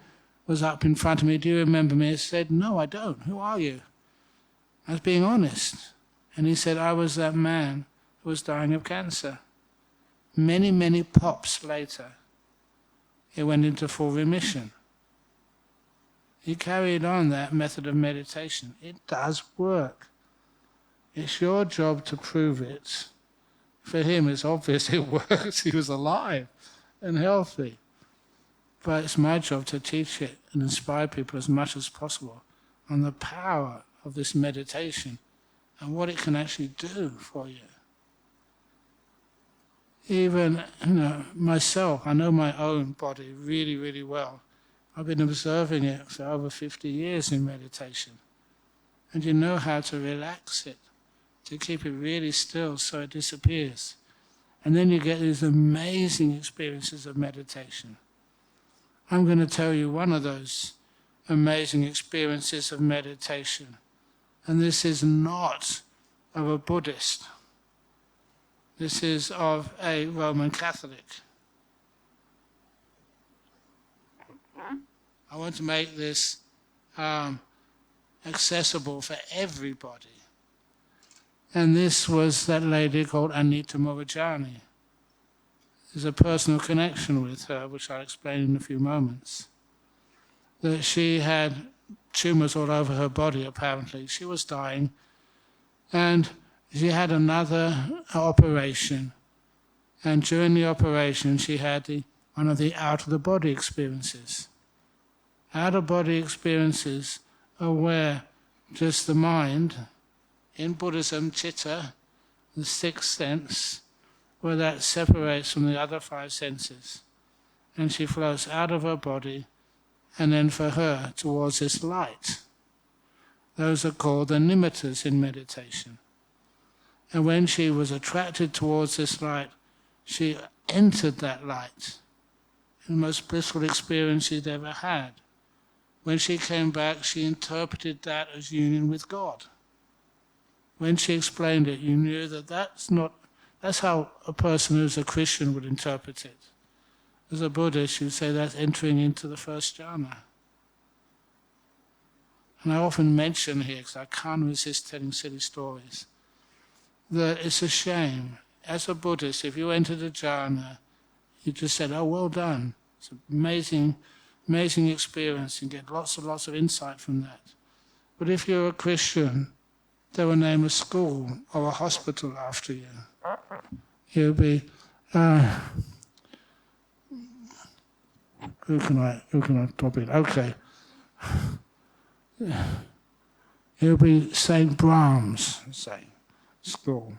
was up in front of me. "Do you remember me?" I said, "No, I don't. Who are you?" I was being honest. And he said, "I was that man who was dying of cancer." Many, many pops later, he went into full remission. He carried on that method of meditation. It does work. It's your job to prove it. For him, it's obvious it works. He was alive and healthy. But it's my job to teach it and inspire people as much as possible on the power of this meditation and what it can actually do for you. Even, myself, I know my own body really, really well. I've been observing it for over 50 years in meditation. And you know how to relax it, to keep it really still so it disappears. And then you get these amazing experiences of meditation. I'm going to tell you one of those amazing experiences of meditation. And this is not of a Buddhist. This is of a Roman Catholic. I want to make this accessible for everybody. And this was that lady called Anita Morajani. There's a personal connection with her, which I'll explain in a few moments. That she had tumours all over her body, apparently. She was dying. And she had another operation. And during the operation, she had one of the out-of-the-body experiences. Out-of-body experiences are where just the mind, in Buddhism, citta, the sixth sense, where that separates from the other five senses. And she flows out of her body, and then for her, towards this light. Those are called the nimittas in meditation. And when she was attracted towards this light, she entered that light. The most blissful experience she'd ever had. When she came back, she interpreted that as union with God. When she explained it, you knew that that's how a person who's a Christian would interpret it. As a Buddhist, you'd say that's entering into the first jhana. And I often mention here, because I can't resist telling silly stories, that it's a shame. As a Buddhist, if you entered a jhana, you just said, "Oh, well done. It's an amazing experience. You get lots and lots of insight from that." But if you're a Christian, they will name a school or a hospital after you. You'll be, who can I top it? Okay. It'll be St. Brahm's, say, school,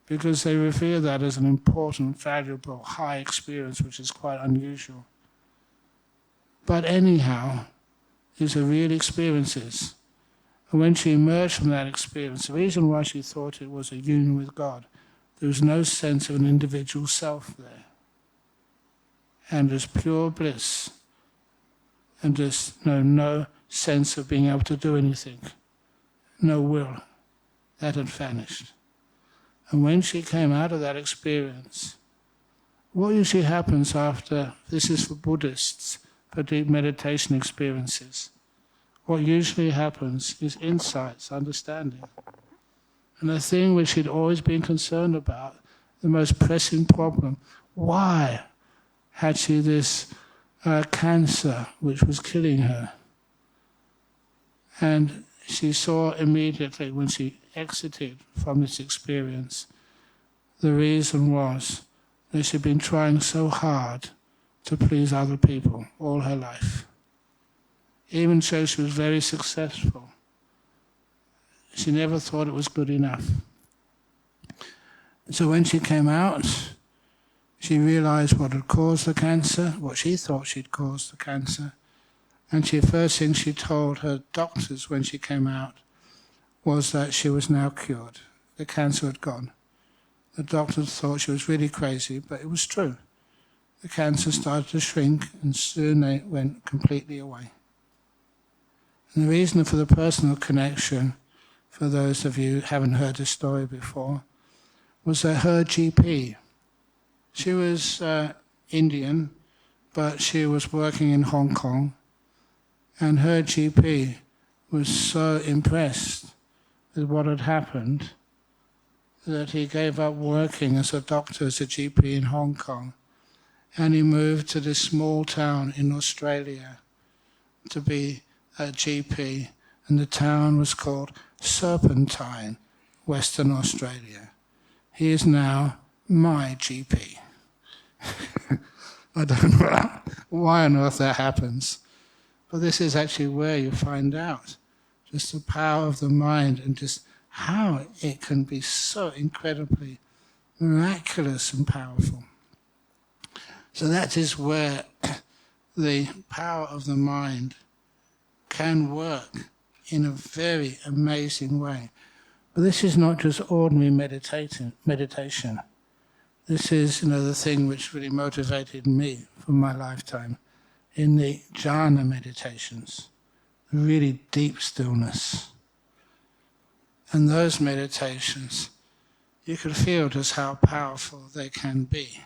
because they revere that as an important, valuable, high experience, which is quite unusual. But anyhow, these are real experiences. And when she emerged from that experience, the reason why she thought it was a union with God, there was no sense of an individual self there. And just pure bliss. And just no sense of being able to do anything. No will. That had vanished. And when she came out of that experience, what usually happens after, this is for Buddhists, for deep meditation experiences, what usually happens is insights, understanding. And the thing which she'd always been concerned about, the most pressing problem, why had she this cancer which was killing her? And she saw immediately when she exited from this experience, the reason was that she'd been trying so hard to please other people all her life. Even though she was very successful, she never thought it was good enough. So when she came out, She realized what had caused the cancer, what she thought she'd caused the cancer, and the first thing she told her doctors when she came out was that she was now cured. The cancer had gone. The doctors thought she was really crazy, but it was true. The cancer started to shrink, and soon it went completely away. And the reason for the personal connection, for those of you who haven't heard this story before, was that her GP, she was Indian, but she was working in Hong Kong, and her GP was so impressed with what had happened that he gave up working as a doctor, as a GP in Hong Kong, and he moved to this small town in Australia to be a GP, and the town was called Serpentine, Western Australia. He is now my GP. I don't know why on earth that happens, but this is actually where you find out just the power of the mind and just how it can be so incredibly miraculous and powerful. So that is where the power of the mind can work in a very amazing way. But this is not just ordinary meditation. This is the thing which really motivated me for my lifetime in the jhana meditations, really deep stillness. And those meditations, you can feel just how powerful they can be.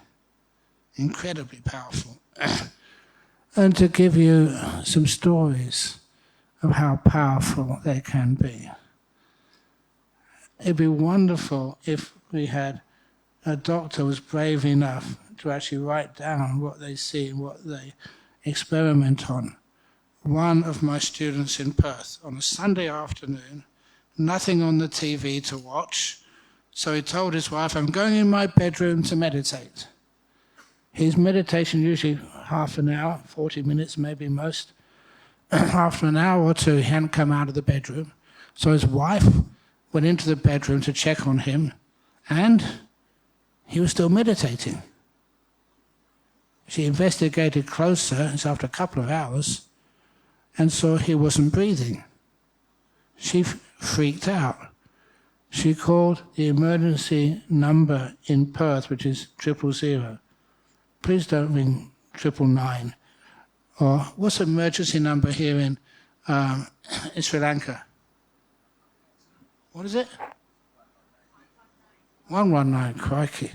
Incredibly powerful. And to give you some stories of how powerful they can be. It'd be wonderful if we had a doctor who was brave enough to actually write down what they see and what they experiment on. One of my students in Perth, on a Sunday afternoon, nothing on the TV to watch, so he told his wife, "I'm going in my bedroom to meditate." His meditation usually half an hour, 40 minutes maybe most. After an hour or two, he hadn't come out of the bedroom. So his wife went into the bedroom to check on him, and he was still meditating. She investigated closer, it's after a couple of hours, and saw he wasn't breathing. She freaked out. She called the emergency number in Perth, which is 000. Please don't ring 999. Or what's the emergency number here in Sri Lanka? What is it? 119, crikey.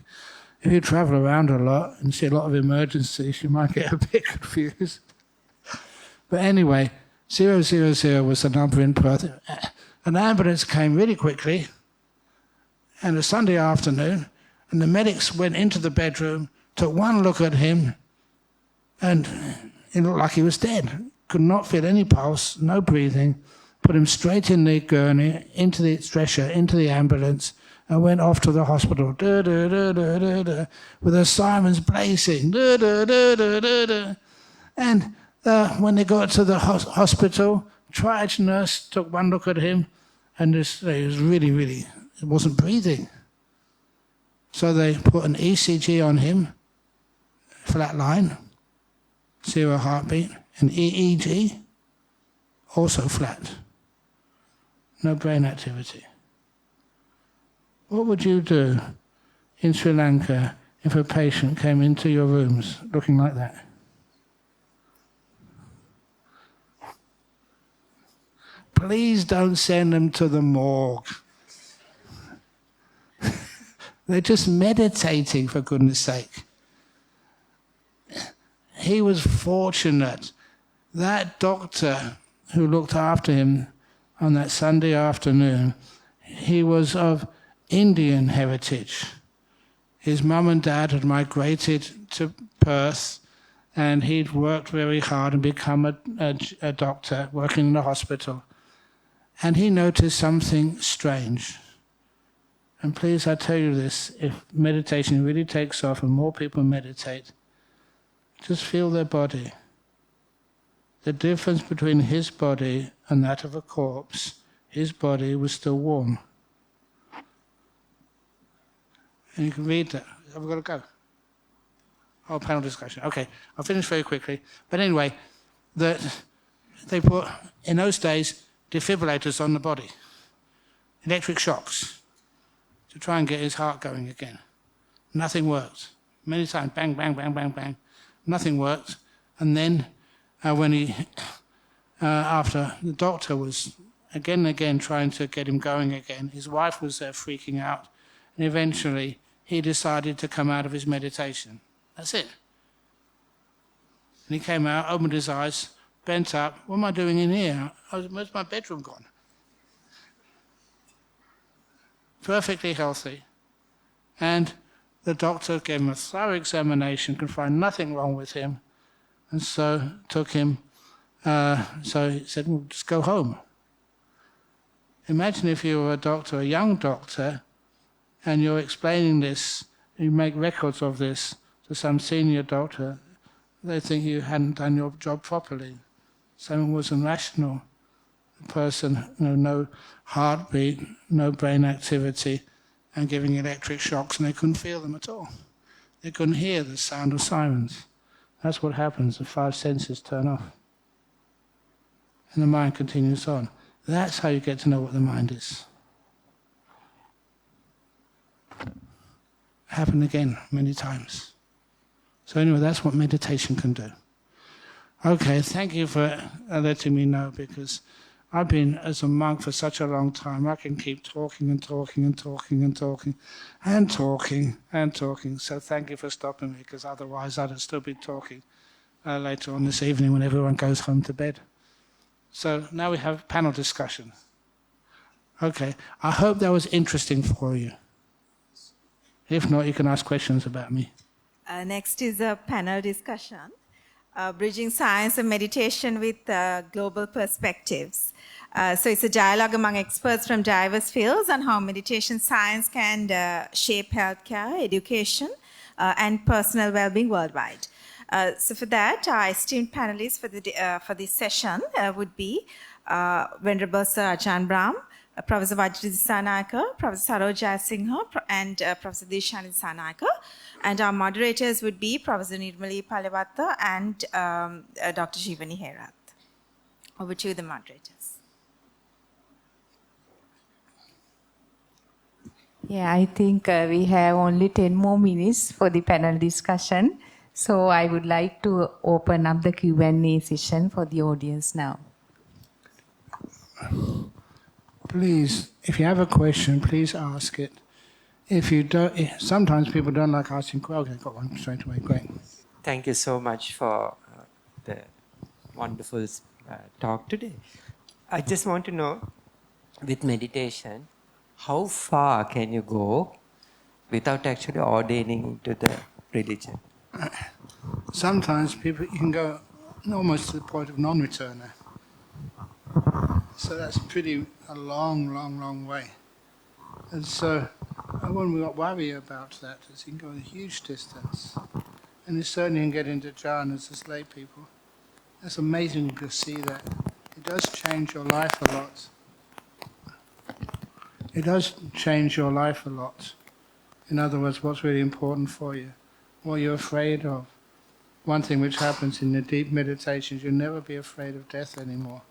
If you travel around a lot and see a lot of emergencies, you might get a bit confused. But anyway, 000 was the number in Perth. An ambulance came really quickly, and a Sunday afternoon, and the medics went into the bedroom, took one look at him, and it looked like he was dead. Could not feel any pulse, no breathing. Put him straight in the gurney, into the stretcher, into the ambulance, and went off to the hospital, with the sirens blazing. And when they got to the hospital, triage nurse took one look at him, and he was really, he wasn't breathing. So they put an ECG on him, flat line, 0 heartbeat, and EEG, also flat. No brain activity. What would you do in Sri Lanka if a patient came into your rooms looking like that? Please don't send them to the morgue. They're just meditating, for goodness sake. He was fortunate. That doctor who looked after him on that Sunday afternoon, he was of Indian heritage. His mum and dad had migrated to Perth, and he'd worked very hard and become a doctor working in a hospital. And he noticed something strange. And please, I tell you this, if meditation really takes off and more people meditate, just feel their body. The difference between his body and that of a corpse, his body was still warm. And you can read that. I've got to go. Oh, panel discussion. Okay, I'll finish very quickly. But anyway, they put, in those days, defibrillators on the body, electric shocks, to try and get his heart going again. Nothing worked. Many times, bang, bang, bang, bang, bang. Nothing worked. And then when after the doctor was again and again trying to get him going again, his wife was there freaking out. And eventually, he decided to come out of his meditation. That's it. And he came out, opened his eyes, bent up. What am I doing in here? Where's my bedroom gone? Perfectly healthy. And the doctor gave him a thorough examination, could find nothing wrong with him. And so took him, so he said, well, just go home. Imagine if you were a doctor, a young doctor, and you're explaining this, you make records of this to some senior doctor, they think you hadn't done your job properly. Someone was irrational. The person, no heartbeat, no brain activity, and giving electric shocks, and they couldn't feel them at all. They couldn't hear the sound of sirens. That's what happens, the five senses turn off. And the mind continues on. That's how you get to know what the mind is. Happened again many times. So anyway, that's what meditation can do. Okay, thank you for letting me know, because I've been as a monk for such a long time. I can keep talking and talking and talking and talking and talking and talking. So thank you for stopping me, because otherwise I'd have still been talking later on this evening when everyone goes home to bed. So now we have panel discussion. Okay, I hope that was interesting for you. If not, you can ask questions about me. Next is a panel discussion, bridging science and meditation with global perspectives. So it's a dialogue among experts from diverse fields on how meditation science can shape healthcare, education, and personal well-being worldwide. So for that, our esteemed panelists for this session would be Venerable Sir Ajahn Brahm, Professor Vajra Dissanayake, Professor Saroj Singha, and Professor Dishani Dissanayake. And our moderators would be Professor Nirmali Palawatta and Dr. Jeevani Herath. Over to you, the moderators. Yeah, I think we have only 10 more minutes for the panel discussion. So I would like to open up the Q&A session for the audience now. Please, if you have a question, please ask it. If you don't, sometimes people don't like asking questions. Okay, got one straight away. Great. Thank you so much for the wonderful talk today. I just want to know, with meditation, how far can you go without actually ordaining into the religion? Sometimes people, you can go almost to the point of non-returner. So that's a long way. And so I wouldn't worry about that, as you can go a huge distance. And you certainly can get into jhanas as lay people. That's amazing to see that. It does change your life a lot. It does change your life a lot. In other words, what's really important for you, what you're afraid of. One thing which happens in the deep meditations, you'll never be afraid of death anymore.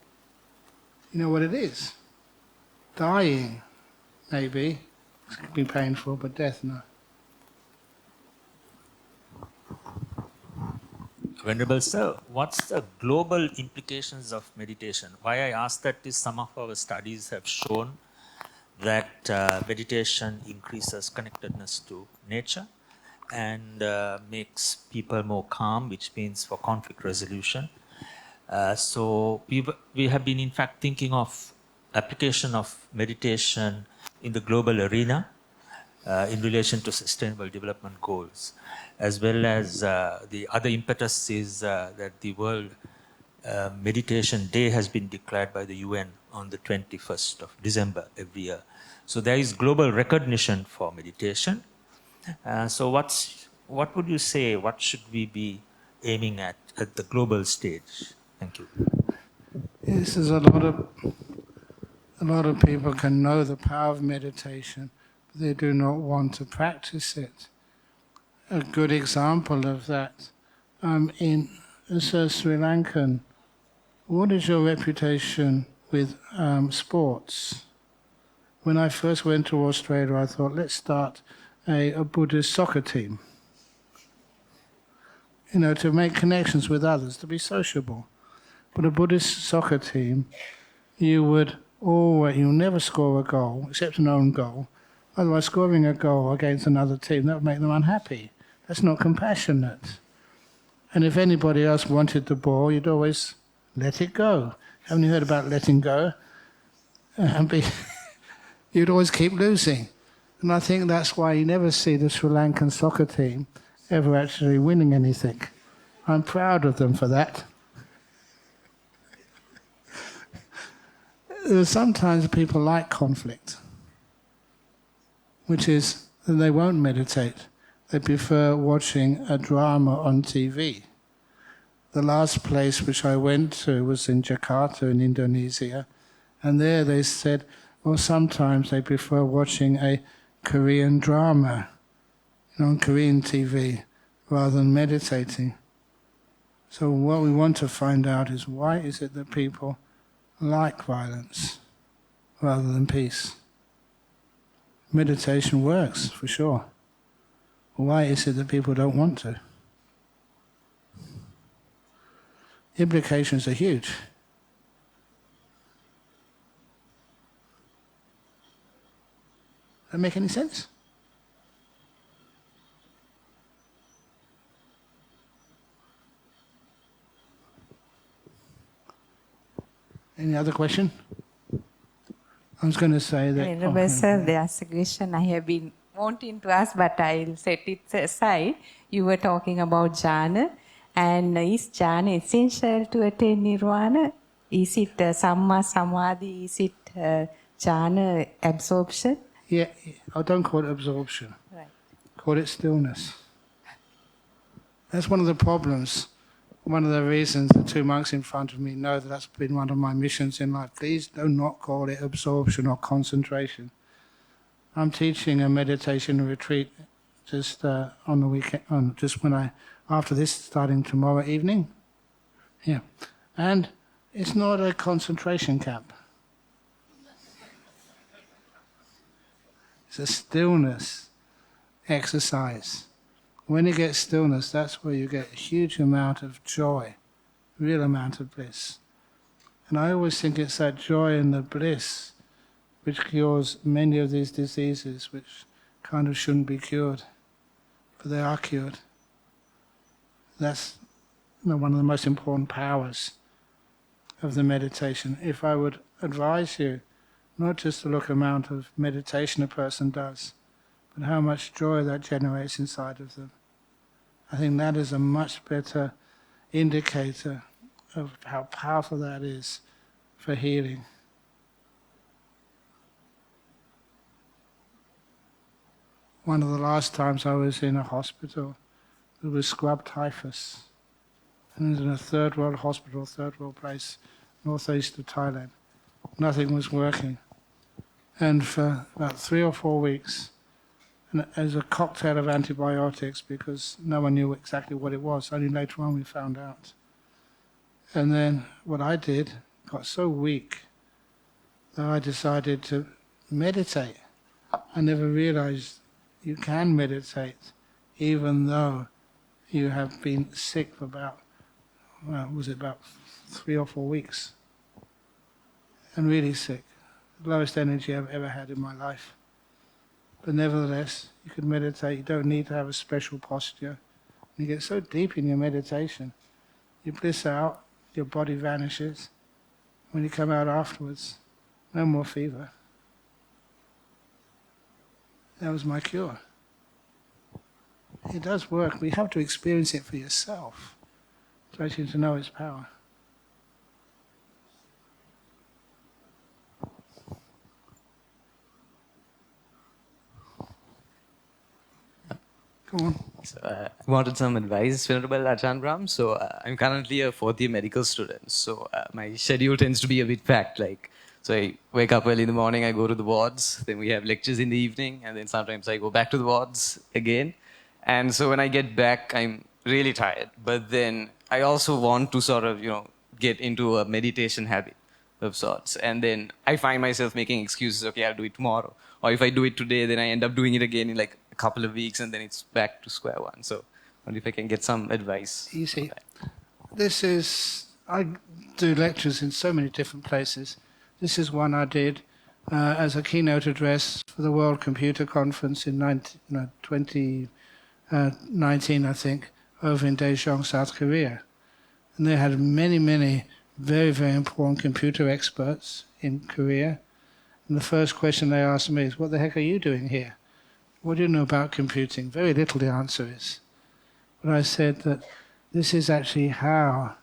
You know what it is? Dying, maybe. It's going to be painful, but death, no. Venerable Sir, what's the global implications of meditation? Why I ask that is some of our studies have shown that meditation increases connectedness to nature and makes people more calm, which means for conflict resolution. So we have been in fact thinking of application of meditation in the global arena in relation to sustainable development goals, as well as the other impetus is that the World Meditation Day has been declared by the UN on the 21st of December every year. So there is global recognition for meditation. So what would you say, what should we be aiming at the global stage? Thank you. Yes, there's a lot of people can know the power of meditation, but they do not want to practice it. a good example of that. As a Sri Lankan, what is your reputation with sports? When I first went to Australia, I thought, let's start a Buddhist soccer team. To make connections with others, to be sociable. But a Buddhist soccer team, you'll never score a goal, except an own goal. Otherwise, scoring a goal against another team, that would make them unhappy. That's not compassionate. And if anybody else wanted the ball, you'd always let it go. Haven't you heard about letting go? You'd always keep losing. And I think that's why you never see the Sri Lankan soccer team ever actually winning anything. I'm proud of them for that. Sometimes people like conflict, which is that they won't meditate. They prefer watching a drama on TV. The last place which I went to was in Jakarta in Indonesia, and there they said, well, sometimes they prefer watching a Korean drama on Korean TV rather than meditating. So what we want to find out is, why is it that people like violence rather than peace? Meditation works, for sure. Why is it that people don't want to? Implications are huge. Does that make any sense? Any other question? I was going to say that... Honorable Sir, there's a question I have been wanting to ask, but I'll set it aside. You were talking about jhana, and is jhana essential to attain nirvana? Is it samma samadhi? Is it jhana absorption? Yeah, I don't call it absorption. Right. Call it stillness. That's one of the problems. One of the reasons the two monks in front of me know that that's been one of my missions in life. Please do not call it absorption or concentration. I'm teaching a meditation retreat just on the weekend, after this, starting tomorrow evening. Yeah. And it's not a concentration camp. It's a stillness exercise. When you get stillness, that's where you get a huge amount of joy, real amount of bliss. And I always think it's that joy and the bliss which cures many of these diseases which kind of shouldn't be cured, but they are cured. That's one of the most important powers of the meditation. If I would advise you, not just to look amount of meditation a person does, but how much joy that generates inside of them. I think that is a much better indicator of how powerful that is for healing. One of the last times I was in a hospital, it was scrub typhus. And it was in a third world hospital, third world place, northeast of Thailand. Nothing was working. And for about 3 or 4 weeks, and as a cocktail of antibiotics, because no one knew exactly what it was. Only later on we found out. And then what I did got so weak that I decided to meditate. I never realized you can meditate even though you have been sick for about 3 or 4 weeks. And really sick. The lowest energy I've ever had in my life. But nevertheless, you can meditate. You don't need to have a special posture. You get so deep in your meditation, you bliss out, your body vanishes. When you come out afterwards, no more fever. That was my cure. It does work, but you have to experience it for yourself to actually to know its power. Come on. So, I wanted some advice, Venerable Ajahn Brahm. So I'm currently a fourth-year medical student. So my schedule tends to be a bit packed. So I wake up early in the morning, I go to the wards, then we have lectures in the evening, and then sometimes I go back to the wards again. And so when I get back, I'm really tired. But then I also want to sort of, get into a meditation habit of sorts. And then I find myself making excuses, okay, I'll do it tomorrow. Or if I do it today, then I end up doing it again in like a couple of weeks, and then it's back to square one. So I wonder if I can get some advice. You see, I do lectures in so many different places. This is one I did as a keynote address for the World Computer Conference in 2019, I think, over in Daejeon, South Korea. And they had many, many very, very important computer experts in Korea. And the first question they asked me is, what the heck are you doing here? What do you know about computing? Very little, the answer is. But I said that this is actually how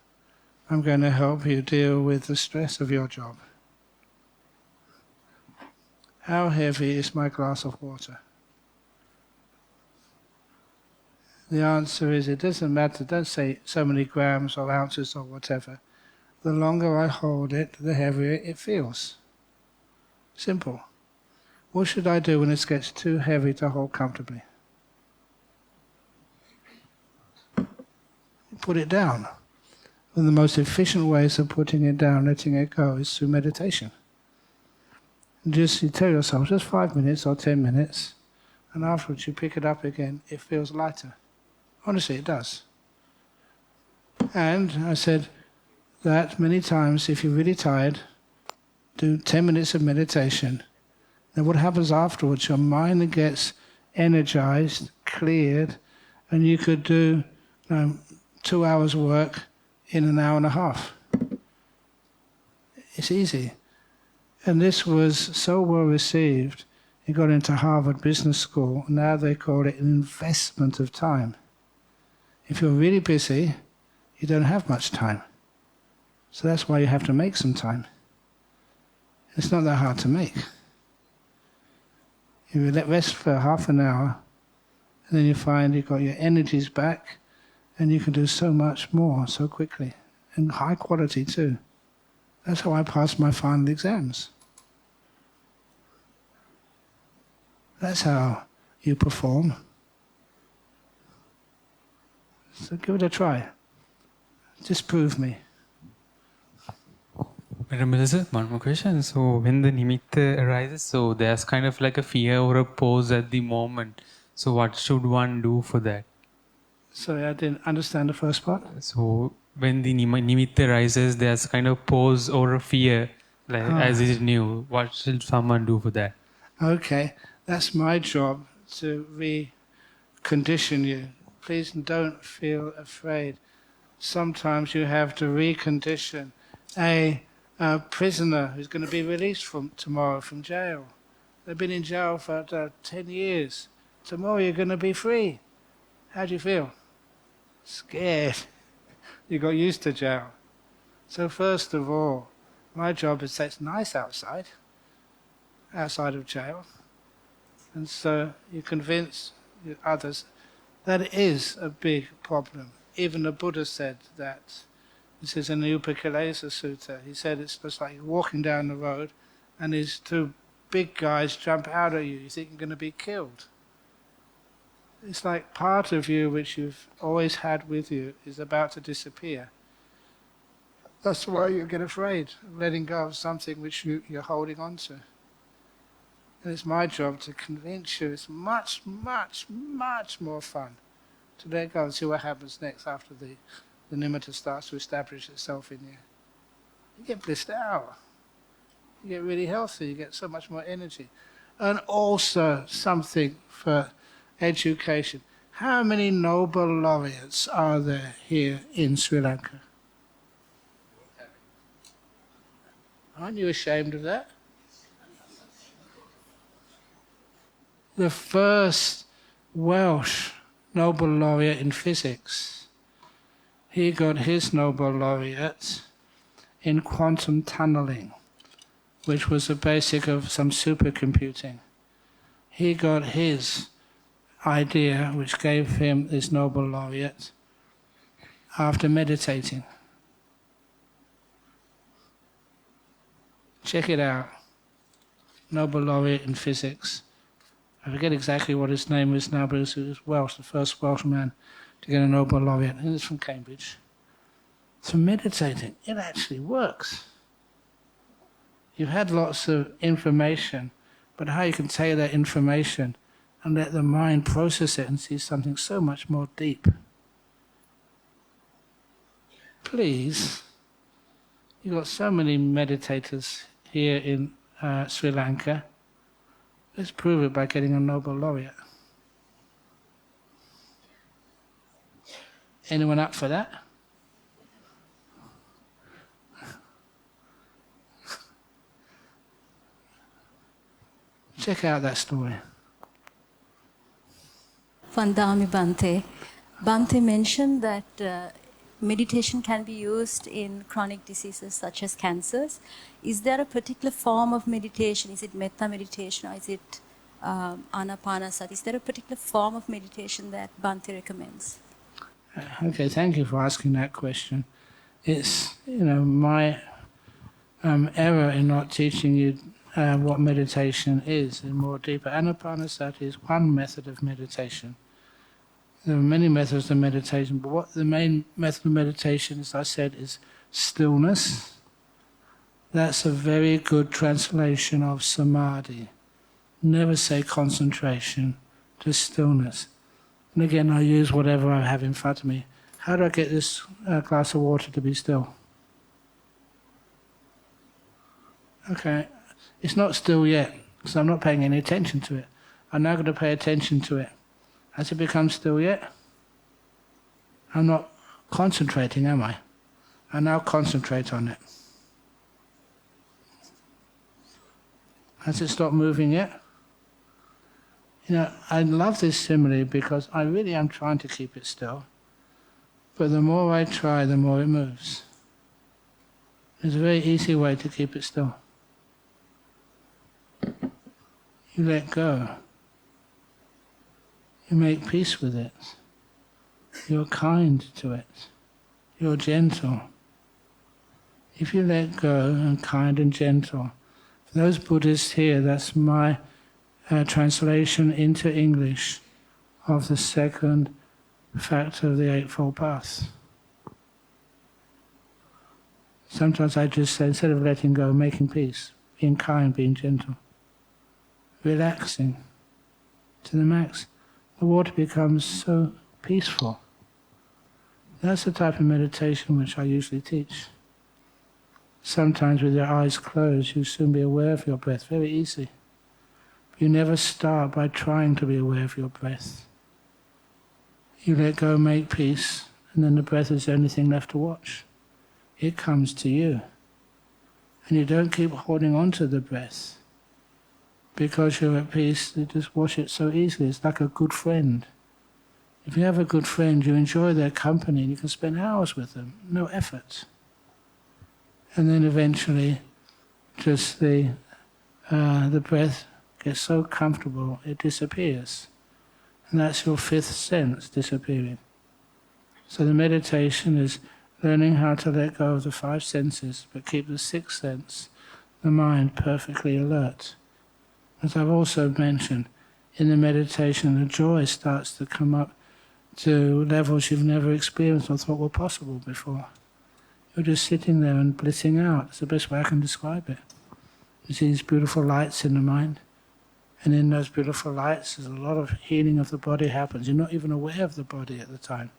I'm going to help you deal with the stress of your job. How heavy is my glass of water? The answer is, it doesn't matter, don't say so many grams or ounces or whatever. The longer I hold it, the heavier it feels. Simple. What should I do when it gets too heavy to hold comfortably? Put it down. One of the most efficient ways of putting it down, letting it go, is through meditation. And just you tell yourself, just 5 minutes or 10 minutes, and afterwards you pick it up again, it feels lighter. Honestly, it does. And I said that many times, if you're really tired, do 10 minutes of meditation. Then what happens afterwards, your mind gets energized, cleared, and you could do 2 hours work in an hour and a half. It's easy. And this was so well received, it got into Harvard Business School. Now they call it an investment of time. If you're really busy, you don't have much time. So that's why you have to make some time. It's not that hard to make. You let rest for half an hour, and then you find you've got your energies back, and you can do so much more so quickly, and high quality too. That's how I passed my final exams. That's how you perform. So give it a try. Disprove me. Madam Melissa, one more question. So when the nimitta arises, so there's kind of like a fear or a pause at the moment. So what should one do for that? Sorry, I didn't understand the first part. So when the nimitta arises, there's kind of pause or a fear, like as is new. What should someone do for that? Okay, that's my job to recondition you. Please don't feel afraid. Sometimes you have to recondition a prisoner who's going to be released tomorrow from jail. They've been in jail for 10 years. Tomorrow you're going to be free. How do you feel? Scared. You got used to jail. So first of all, my job is that it's nice outside of jail. And so you convince others that it is a big problem. Even the Buddha said that. This is in the Upakilesa Sutta. He said it's just like you're walking down the road and these two big guys jump out at you. You think you're going to be killed. It's like part of you which you've always had with you is about to disappear. That's why you get afraid of letting go of something which you're holding on to. And it's my job to convince you it's much, much, much more fun to let go and see what happens next after the nimitta starts to establish itself in you. You get blissed out. You get really healthy. You get so much more energy. And also something for education. How many Nobel laureates are there here in Sri Lanka? Aren't you ashamed of that? The first Welsh Nobel laureate in physics, he got his Nobel laureate in quantum tunneling, which was the basic of some supercomputing. He got his idea, which gave him his Nobel laureate, after meditating. Check it out. Nobel laureate in physics. I forget exactly what his name is now, but he was Welsh, the first Welshman to get a Nobel laureate. He was from Cambridge. So meditating, it actually works. You've had lots of information, but how you can take that information and let the mind process it and see something so much more deep. Please, you've got so many meditators here in Sri Lanka. Let's prove it by getting a Nobel laureate. Anyone up for that? Check out that story. Vandami Bhante. Bhante mentioned that meditation can be used in chronic diseases such as cancers. Is there a particular form of meditation? Is it metta meditation or is it anapanasati? Is there a particular form of meditation that Bhante recommends? Okay, thank you for asking that question. It's, my error in not teaching you what meditation is in more deeper. Anapanasati is one method of meditation. There are many methods of meditation, but what the main method of meditation, as I said, is stillness. That's a very good translation of samadhi. Never say concentration, just stillness. And again, I use whatever I have in front of me. How do I get this glass of water to be still? Okay, it's not still yet, because I'm not paying any attention to it. I'm now going to pay attention to it. Has it become still yet? I'm not concentrating, am I? I now concentrate on it. Has it stopped moving yet? I love this simile because I really am trying to keep it still. But the more I try, the more it moves. There's a very easy way to keep it still. You let go. You make peace with it. You're kind to it. You're gentle. If you let go and kind and gentle, for those Buddhists here, that's my translation into English of the second factor of the Eightfold Path. Sometimes I just say, instead of letting go, making peace, being kind, being gentle, relaxing to the max, the water becomes so peaceful. That's the type of meditation which I usually teach. Sometimes with your eyes closed, you'll soon be aware of your breath, very easy. You never start by trying to be aware of your breath. You let go, make peace, and then the breath is the only thing left to watch. It comes to you. And you don't keep holding on to the breath. Because you're at peace, you just watch it so easily. It's like a good friend. If you have a good friend, you enjoy their company, and you can spend hours with them, no effort. And then eventually, just the breath gets so comfortable, it disappears. And that's your fifth sense disappearing. So the meditation is learning how to let go of the five senses, but keep the sixth sense, the mind, perfectly alert. As I've also mentioned, in the meditation, the joy starts to come up to levels you've never experienced or thought were possible before. You're just sitting there and blissing out. It's the best way I can describe it. You see these beautiful lights in the mind. And in those beautiful lights, there's a lot of healing of the body happens. You're not even aware of the body at the time.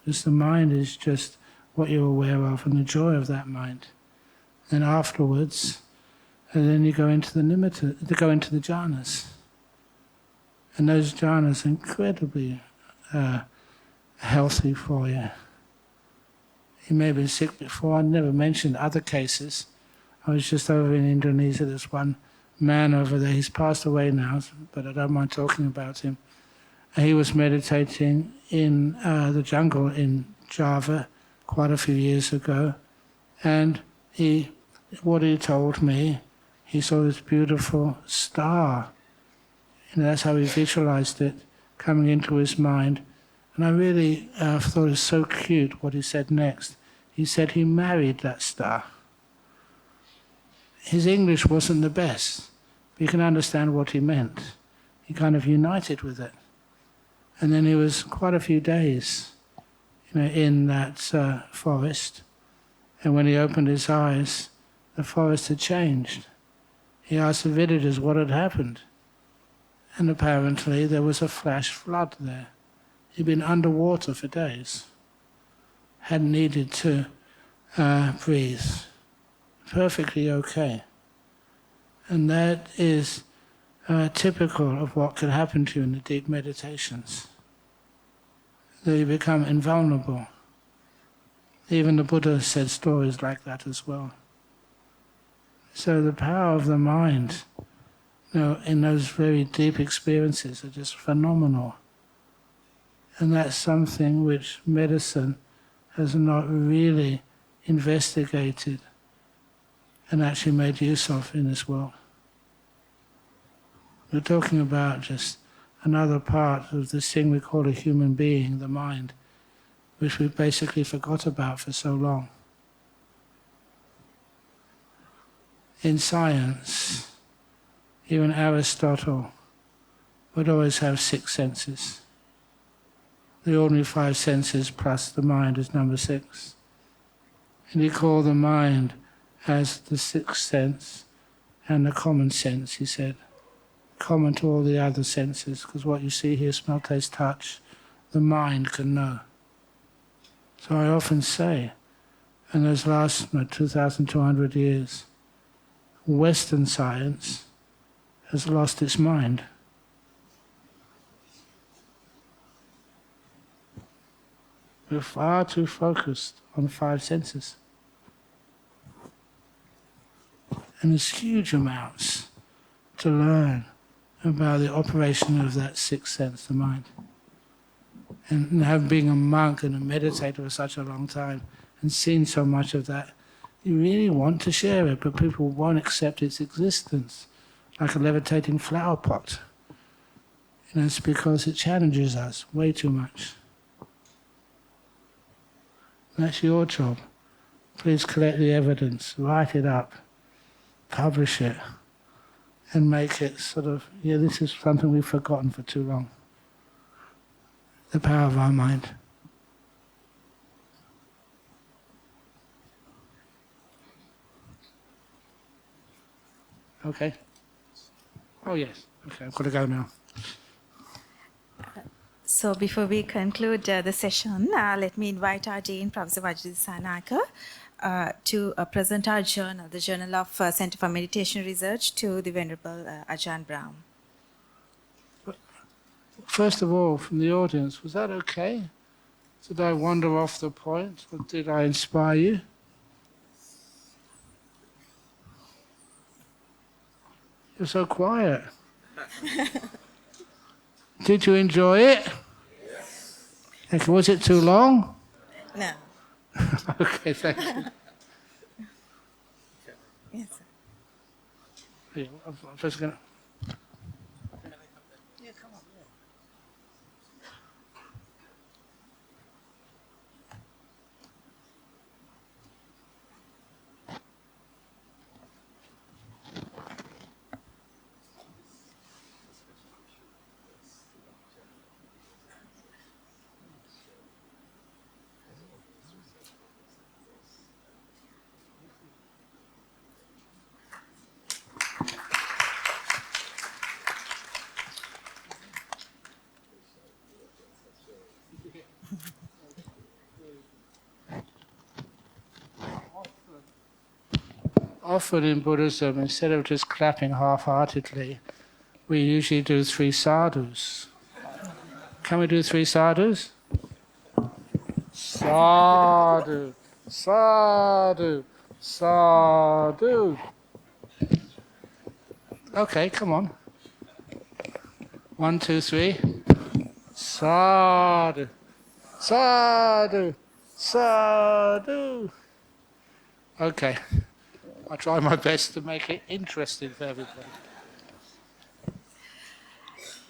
Just the mind is just what you're aware of and the joy of that mind. Then afterwards, and then you go into the jhanas. And those jhanas are incredibly healthy for you. You may have been sick before. I never mentioned other cases. I was just over in Indonesia. There's one man over there. He's passed away now, but I don't mind talking about him. He was meditating in the jungle in Java quite a few years ago. And what he told me, he saw this beautiful star. And that's how he visualized it coming into his mind. And I really thought it was so cute what he said next. He said he married that star. His English wasn't the best, but you can understand what he meant. he kind of united with it. And then he was quite a few days, in that forest. And when he opened his eyes, the forest had changed. He asked the villagers what had happened. And apparently there was a flash flood there. He'd been underwater for days. Hadn't needed to breathe. Perfectly okay. And that is typical of what can happen to you in the deep meditations. That you become invulnerable. Even the Buddha said stories like that as well. So the power of the mind, in those very deep experiences are just phenomenal. And that's something which medicine has not really investigated and actually made use of in this world. We're talking about just another part of this thing we call a human being, the mind, which we basically forgot about for so long. In science, even Aristotle would always have 6 senses. The ordinary 5 senses plus the mind is number 6. And he called the mind as the 6th sense and the common sense, he said. Common to all the other senses, because what you see, hear, smell, taste, touch, the mind can know. So I often say, in those last 2,200 years, Western science has lost its mind. We're far too focused on 5 senses. And there's huge amounts to learn about the operation of that 6th sense, the mind. And having been a monk and a meditator for such a long time and seen so much of that, you really want to share it, but people won't accept its existence, like a levitating flower pot. It's because it challenges us way too much. That's your job. Please collect the evidence, write it up, publish it, and make it sort of, this is something we've forgotten for too long. The power of our mind. Okay. Oh yes. Okay, I've got to go now. So before we conclude the session, let me invite our Dean, Professor Vajradis Sanayaka, to present our journal, the Journal of Center for Meditation Research, to the Venerable Ajahn Brahm. First of all, from the audience, was that okay? Did I wander off the point, or did I inspire you? You're so quiet. Did you enjoy it? Yes. Okay, was it too long? No. Okay, thank you. Yes. Yeah, I'm just going to... Often in Buddhism, instead of just clapping half-heartedly, we usually do 3 sadhus. Can we do 3 sadhus? Sadhu, sadhu, sadhu. Okay, come on. 1, 2, 3. Sadhu, sadhu, sadhu. Okay. I try my best to make it interesting for everybody.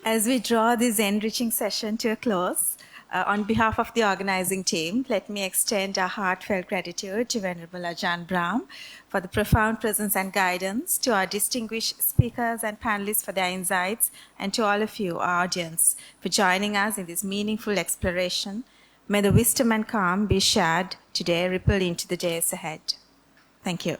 As we draw this enriching session to a close, On behalf of the organizing team, let me extend our heartfelt gratitude to Venerable Ajahn Brahm for the profound presence and guidance, to our distinguished speakers and panelists for their insights, and to all of you, our audience, for joining us in this meaningful exploration. May the wisdom and calm be shared today ripple into the days ahead. Thank you.